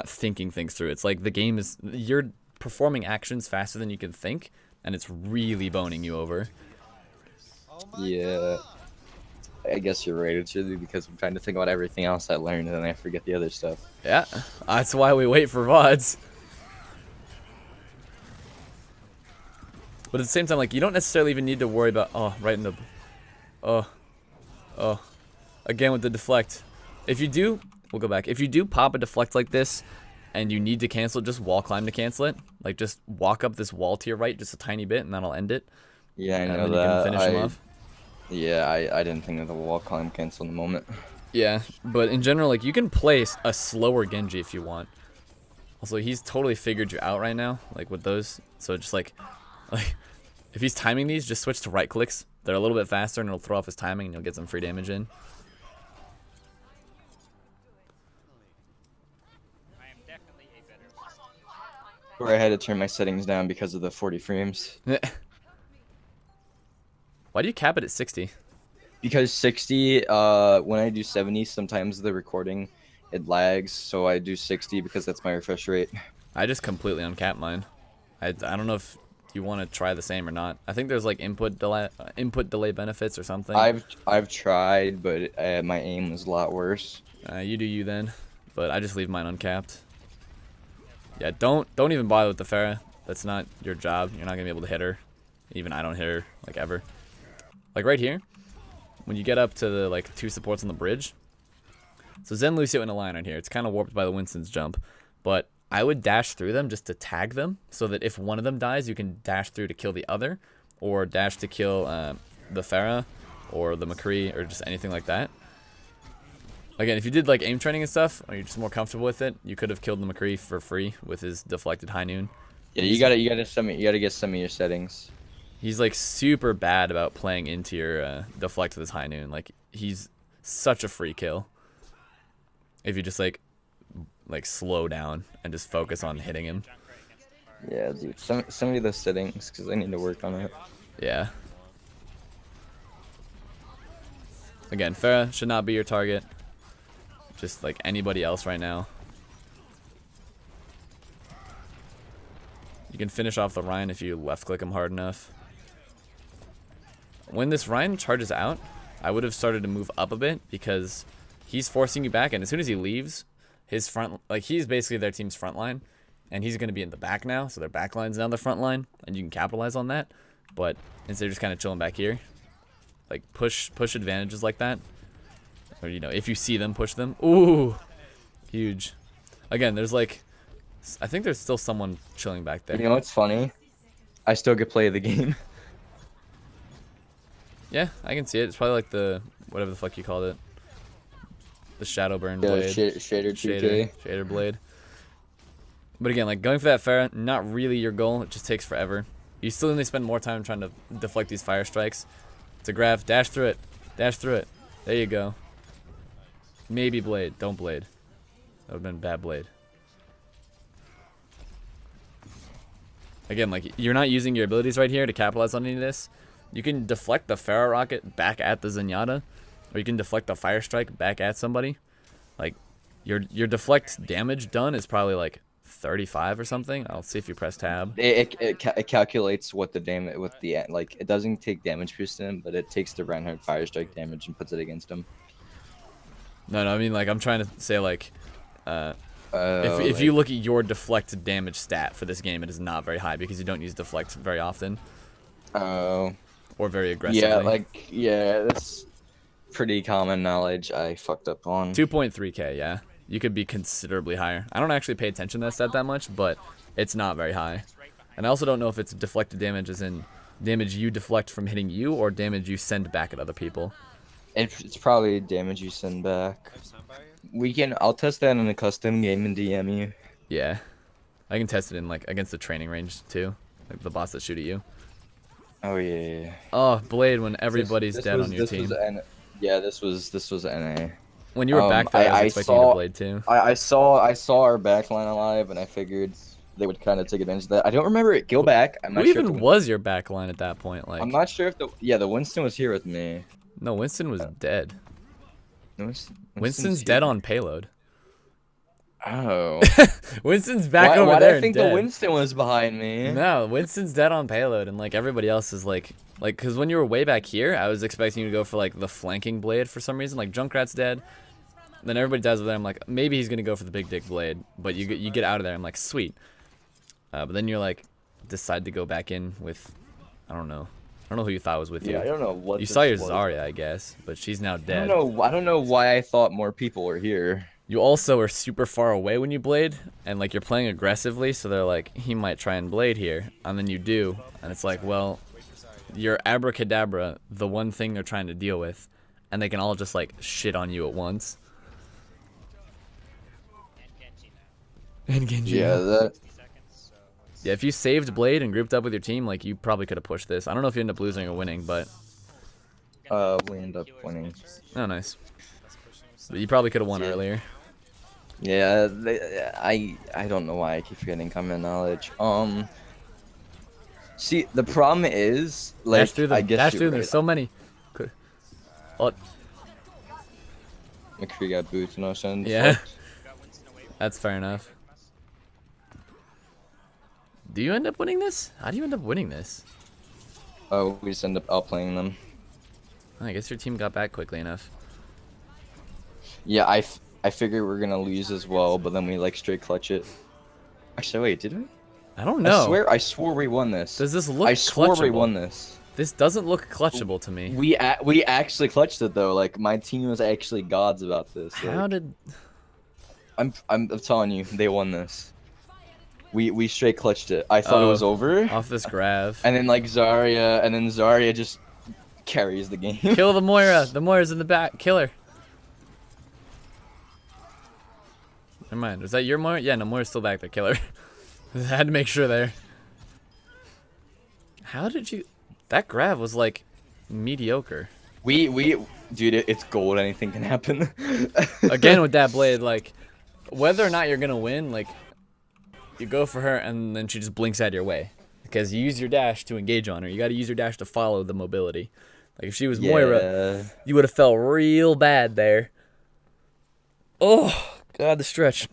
thinking things through. It's like the game is, you're performing actions faster than you can think, and it's really boning you over. Yeah. I guess you're right, it's really because I'm trying to think about everything else I learned and then I forget the other stuff. Yeah, that's why we wait for VODs. But at the same time, like, you don't necessarily even need to worry about, again with the deflect. If you do, we'll go back. If you do pop a deflect like this and you need to cancel it, just wall climb to cancel it. Like, just walk up this wall to your right just a tiny bit and that'll end it. Yeah, I know and that. You can finish him off. Yeah, I didn't think of the wall climb cancel in the moment. Yeah, but in general, like, you can place a slower Genji if you want. Also, he's totally figured you out right now, like, with those. So just like if he's timing these, just switch to right clicks. They're a little bit faster and it'll throw off his timing and you'll get some free damage in. Or I had to turn my settings down because of the 40 frames. Why do you cap it at 60? Because 60, when I do 70, sometimes the recording, it lags, so I do 60 because that's my refresh rate. I just completely uncap mine. I don't know if you want to try the same or not. I think there's like input delay benefits or something. I've tried, but my aim was a lot worse. You do you then, but I just leave mine uncapped. Yeah, don't even bother with the Pharah. That's not your job. You're not gonna be able to hit her. Even I don't hit her like ever. Like right here, when you get up to the like 2 supports on the bridge. So Zen Lucio in a line right here. It's kind of warped by the Winston's jump, but I would dash through them just to tag them, so that if one of them dies, you can dash through to kill the other, or dash to kill the Pharah, or the McCree, or just anything like that. Again, if you did like aim training and stuff, or you're just more comfortable with it, you could have killed the McCree for free with his deflected high noon. Yeah, you gotta get some of your settings. He's like super bad about playing into your deflect with his high noon. Like he's such a free kill. If you just like slow down and just focus on hitting him. Yeah, dude. Some of those settings, because I need to work on it. Yeah. Again, Pharah should not be your target. Just like anybody else right now. You can finish off the Ryan if you left click him hard enough. When this Ryan charges out, I would have started to move up a bit because he's forcing you back, and as soon as he leaves, his front, like he's basically their team's front line, and he's going to be in the back now, so their back line's now the front line, and you can capitalize on that. But instead of just kind of chilling back here, like push advantages like that, or you know, if you see them, push them. Ooh, huge. Again, there's like, I think there's still someone chilling back there. You know what's funny? I still get play the game. Yeah, I can see it. It's probably like the whatever the fuck you called it, the shadow burn blade, shader 2K. shader blade. But again, like going for that Pharah, not really your goal. It just takes forever. You still need to spend more time trying to deflect these fire strikes. To grab, dash through it, dash through it. There you go. Maybe blade, don't blade. That would've been bad blade. Again, like you're not using your abilities right here to capitalize on any of this. You can deflect the Pharah rocket back at the Zenyatta, or you can deflect the fire strike back at somebody. Like your deflect damage done is probably like 35 or something. I'll see if you press tab. It calculates what the damage with the like. It doesn't take damage boost in, but it takes the Reinhardt fire strike damage and puts it against him. No, I mean like I'm trying to say like, if you look at your deflect damage stat for this game, it is not very high because you don't use deflect very often. Oh. Or very aggressively. Yeah, that's pretty common knowledge. I fucked up on 2.3k. Yeah, you could be considerably higher. I don't actually pay attention to that stat that much, but it's not very high. And I also don't know if it's deflected damage as in damage you deflect from hitting you or damage you send back at other people. It's probably damage you send back. I'll test that in a custom game and DM you. Yeah, I can test it in like against the training range too, like the bots that shoot at you. Oh yeah. Oh, blade when everybody's dead on your team. This was NA. When you were back there, I was expecting you to blade too. I saw our backline alive, and I figured they would kind of take advantage of that. I don't remember it. Go back. I'm not Who sure even was your backline at that point? Like, I'm not sure if the Winston was here with me. No, Winston was dead. Winston's here. dead on payload. Oh. Winston's back over why there. I think the Winston was behind me. No, Winston's dead on payload, and like everybody else is like, because when you were way back here, I was expecting you to go for like the flanking blade for some reason. Like Junkrat's dead, then everybody dies over there. I'm like, maybe he's gonna go for the big dick blade, but you get out of there. I'm like, sweet. But then you're like, decide to go back in with, I don't know who you thought was with you. Yeah, I don't know what. You saw your Zarya, I guess, but she's now dead. I don't know why I thought more people were here. You also are super far away when you blade, and like you're playing aggressively, so they're like, he might try and blade here, and then you do, and it's like, well, you're abracadabra, the one thing they're trying to deal with, and they can all just like shit on you at once. And Genji. Yeah, Yeah, if you saved blade and grouped up with your team, like you probably could have pushed this. I don't know if you end up losing or winning, but we end up winning. Oh, nice. But you probably could have won earlier. Yeah, I don't know why I keep forgetting common knowledge. See, the problem is, like, Dash through them. I guess Dash you're through them. right. There's so many. Oh, McCree got boots, no sense. yeah. That's fair enough. Do you end up winning this? How do you end up winning this? Oh, we just end up outplaying them. I guess your team got back quickly enough. Yeah, I figured we are gonna lose as well, but then we like straight clutch it. Actually, wait, did we? I don't know. I swore we won this. Does this look I swore we clutchable? won this. This doesn't look clutchable to me. We actually clutched it though. Like my team was actually gods about this. How Like, did? I'm telling you, they won this. we straight clutched it. I thought it was over, Off this grav. and then like Zarya just carries the game. Kill the Moira. The Moira's in the back. Kill her. Never mind. Was that your Moira? Yeah, no, Moira's still back there. Kill her. I had to make sure there. How did you... That grav was, like, mediocre. Dude, it's gold. Anything can happen. Again, with that blade, like, whether or not you're going to win, like, you go for her, and then she just blinks out of your way. Because you use your dash to engage on her. You got to use your dash to follow the mobility. Like, if she was Moira, you would have felt real bad there. Oh, God, the stretch.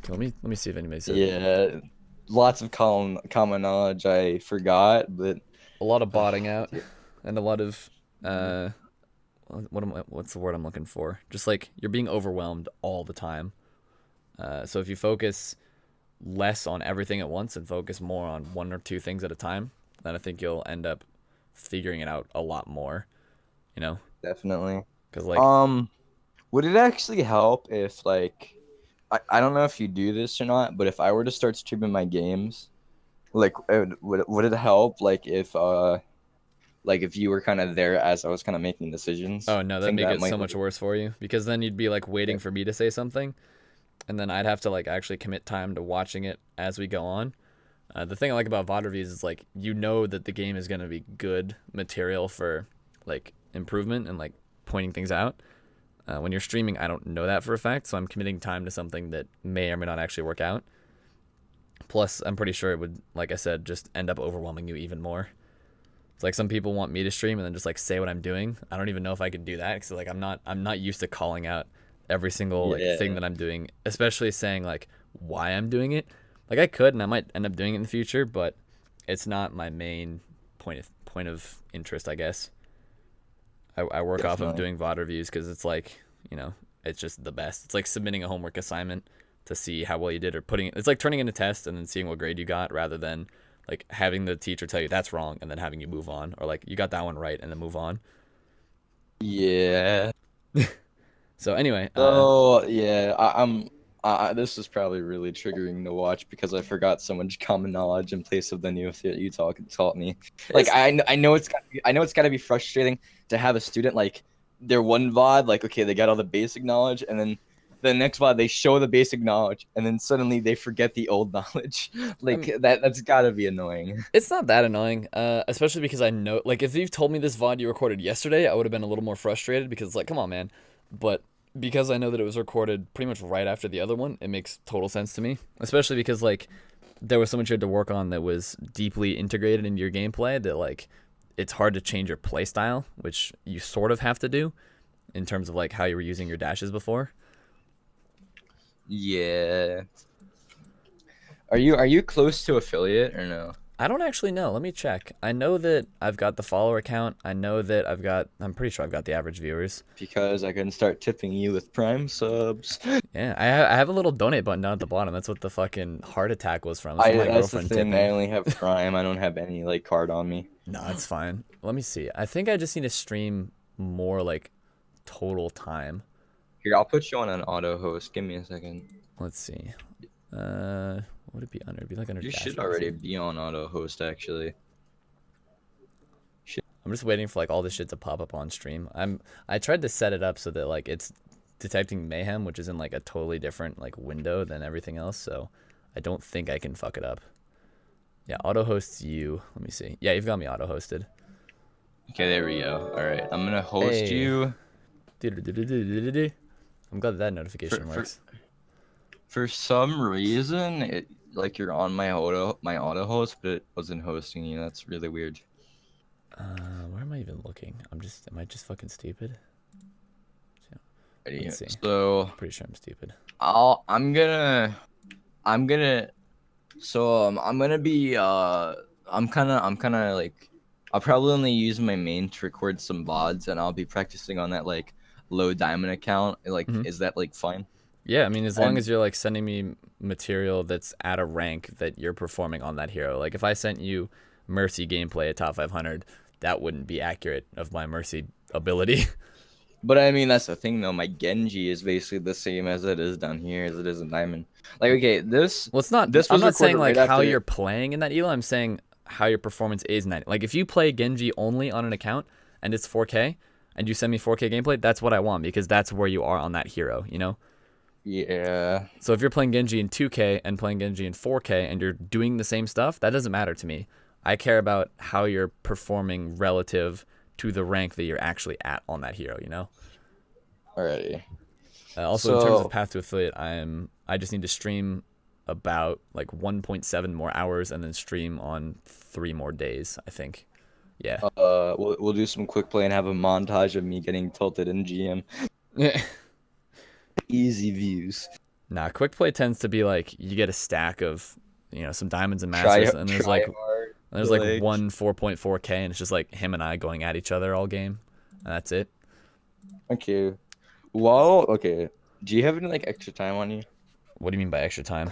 Okay, let me see if anybody said. Yeah, lots of common knowledge I forgot, but A lot of botting out, and a lot of what's the word I'm looking for? Just like you're being overwhelmed all the time. So if you focus less on everything at once and focus more on one or two things at a time, then I think you'll end up figuring it out a lot more. You know? definitely. Because like Would it actually help if like I don't know if you do this or not, but if I were to start streaming my games, like would it help like if you were kind of there as I was kind of making decisions? Oh no, that'd Think make that it might so much worse for you, because then you'd be like waiting for me to say something, and then I'd have to like actually commit time to watching it as we go on. The thing I like about VOD reviews is like you know that the game is gonna be good material for like improvement and like pointing things out. When you're streaming, I don't know that for a fact, so I'm committing time to something that may or may not actually work out. Plus, I'm pretty sure it would, like I said, just end up overwhelming you even more. It's like some people want me to stream and then just like say what I'm doing. I don't even know if I could do that because like I'm not used to calling out every single like thing that I'm doing, especially saying like why I'm doing it. Like I could and I might end up doing it in the future, but it's not my main point of interest, I guess. I work off of doing VOD reviews because it's like, you know, it's just the best. It's like submitting a homework assignment to see how well you did, or it's like turning in a test and then seeing what grade you got, rather than like having the teacher tell you that's wrong and then having you move on, or like you got that one right and then move on. Yeah. So anyway, I'm this is probably really triggering to watch because I forgot so much common knowledge in place of the new that you taught me. Like I know it's gotta be frustrating to have a student like their one VOD, like okay, they got all the basic knowledge, and then the next VOD they show the basic knowledge, and then suddenly they forget the old knowledge. Like that's gotta be annoying. It's not that annoying, especially because I know, like, if you've told me this VOD you recorded yesterday, I would have been a little more frustrated because, like, come on, man. But because I know that it was recorded pretty much right after the other one, it makes total sense to me. Especially because, like, there was so much you had to work on that was deeply integrated into your gameplay that, like, it's hard to change your playstyle, which you sort of have to do in terms of, like, how you were using your dashes before. Yeah. Are you close to affiliate or no? I don't actually know. Let me check. I know that I've got the follower count. I know that I'm pretty sure I've got the average viewers. Because I can start tipping you with Prime subs. Yeah, I have a little donate button down at the bottom. That's what the fucking heart attack was from. It's from my That's the girlfriend thing. tipping. I only have Prime. I don't have any like card on me. No, it's fine. Let me see. I think I just need to stream more like total time. Here, I'll put you on an auto host. Give me a second. Let's see. What would it be under? It'd be like under. You should dashboards. already be on auto host actually. I'm just waiting for like all this shit to pop up on stream. I tried to set it up so that like it's detecting mayhem, which is in like a totally different like window than everything else. So I don't think I can fuck it up. Yeah, auto hosts you. Let me see. Yeah, you've got me auto hosted. Okay, there we go. All right, I'm gonna host you. I'm glad that notification works. For some reason, it like you're on my auto host, but it wasn't hosting you. That's really weird. Where am I even looking? Am I just fucking stupid? Let's see. So Pretty sure I'm stupid. I'm gonna be I'm kind of like I'll probably only use my main to record some VODs, and I'll be practicing on that like low diamond account. Like, is that like fine? Yeah, I mean, as long as you're like sending me material that's at a rank that you're performing on that hero. Like if I sent you Mercy gameplay at top 500, that wouldn't be accurate of my Mercy ability. But I mean, that's the thing though. My Genji is basically the same as it is down here as it is in Diamond. Like, okay, this Well, it's not. this I'm was not saying recorded like right how after. you're playing in that elo. I'm saying how your performance is in that. Like if you play Genji only on an account and it's 4K, and you send me 4K gameplay, that's what I want because that's where you are on that hero. You know. Yeah. So if you're playing Genji in 2K and playing Genji in 4K and you're doing the same stuff, that doesn't matter to me. I care about how you're performing relative to the rank that you're actually at on that hero. You know. Alrighty. Also, in terms of So path to affiliate, I just need to stream about like 1.7 more hours and then stream on 3 more days, I think. Yeah. we'll do some quick play and have a montage of me getting tilted in GM. Easy views. Nah, quick play tends to be like you get a stack of, some diamonds and Try masters, and there's try like hard. there's like one 4.4K, and it's just like him and I going at each other all game, and that's it. Okay. Well, okay. Do you have any like extra time on you? What do you mean by extra time?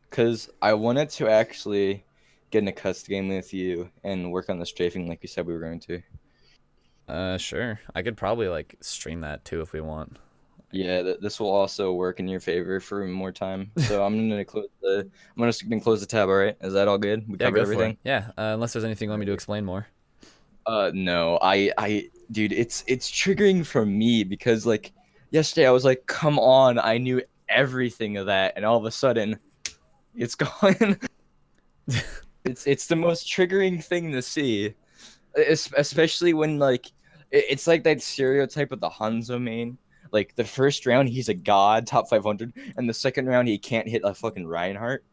Cause I wanted to actually get in a custom game with you and work on the strafing like you said we were going to. Sure. I could probably like stream that too if we want. Yeah, this will also work in your favor for more time. So I'm gonna close the tab. All right, is that all good? We Yeah, covered go everything. for it. Yeah, unless there's anything you want me to explain more. No, dude, it's triggering for me because like yesterday I was like, come on, I knew everything of that, and all of a sudden, it's gone. It's the most triggering thing to see, especially when like it's like that stereotype of the Hanzo main. Like the first round he's a god, top 500, and the second round he can't hit a fucking Reinhardt.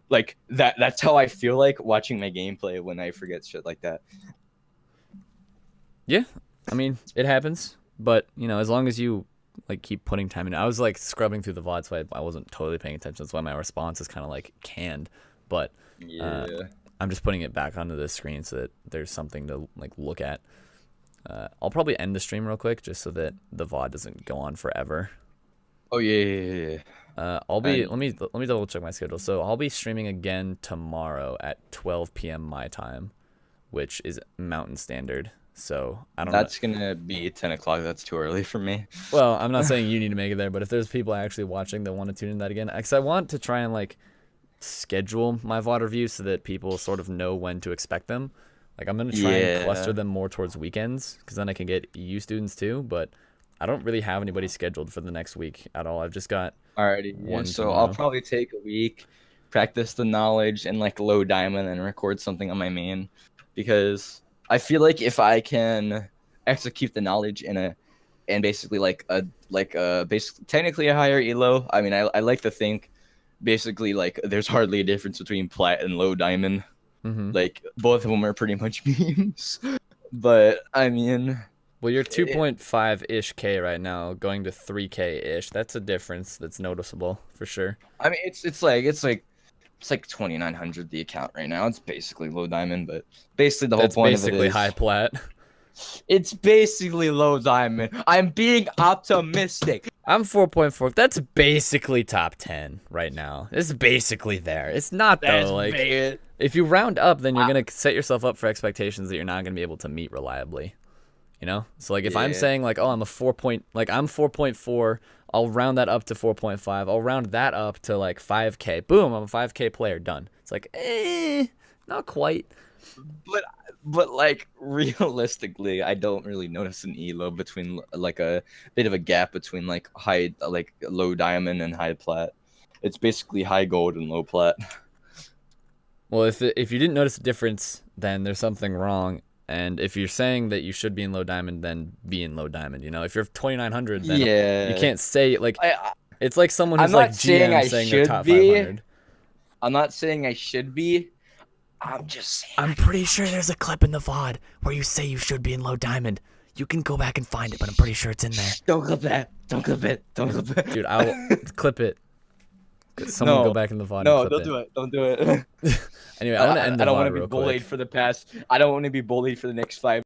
Like that's how I feel like watching my gameplay when I forget shit like that. Yeah, I mean, it happens, but as long as you like keep putting time in. I was like scrubbing through the VOD, so I wasn't totally paying attention. That's why my response is kind of like canned, but Yeah. I'm just putting it back onto the screen so that there's something to like look at. I'll probably end the stream real quick just so that the VOD doesn't go on forever. Oh yeah. I'll be let me double check my schedule. So I'll be streaming again tomorrow at 12 p.m. my time, which is Mountain Standard. So I don't know. That's gonna be 10 o'clock. That's too early for me. Well, I'm not saying you need to make it there, but if there's people actually watching that want to tune in that again, because I want to try and like schedule my VOD reviews so that people sort of know when to expect them. Like I'm gonna try and cluster them more towards weekends, because then I can get EU students too. But I don't really have anybody scheduled for the next week at all. I've just got Alrighty. one So tomorrow. I'll probably take a week, practice the knowledge and like low diamond and record something on my main, because I feel like if I can execute the knowledge and basically basically technically a higher elo. I mean, I like to think basically like there's hardly a difference between plat and low diamond. Mm-hmm. Like both of them are pretty much memes. But I mean, Well, you're 2.5-ish K right now, going to 3K-ish. That's a difference that's noticeable for sure. I mean it's like 2,900 the account right now. It's basically low diamond, but basically the whole That's point of it basically is high plat. it's basically low diamond. I'm being optimistic. I'm 4.4. That's basically top 10 right now. It's basically there. It's not That's though. Like bad. if you round up, then you're gonna set yourself up for expectations that you're not gonna be able to meet reliably. So like if I'm Yeah. saying like, oh, I'm 4.4, I'll round that up to 4.5. I'll round that up to like 5K. Boom, I'm a 5K player. Done. It's like, not quite. But like realistically, I don't really notice an elo between like a bit of a gap between like low diamond and high plat. It's basically high gold and low plat. Well, if you didn't notice a difference, then there's something wrong. And if you're saying that you should be in low diamond, then be in low diamond. If you're 2,900, then Yeah. you can't say like I it's like someone who's I'm like not saying GM I saying they're should top be. 500. I'm not saying I should be. I'm just saying. I'm pretty sure there's a clip in the VOD where you say you should be in low diamond. You can go back and find it, but I'm pretty sure it's in there. Don't clip that. Don't clip it. Don't clip it. Dude, I'll clip it. Someone No. go back in the VOD No, and clip don't do it. Don't do it. Anyway, I want to end the I don't VOD want to be real bullied quick. for the past. I don't want to be bullied for the next 5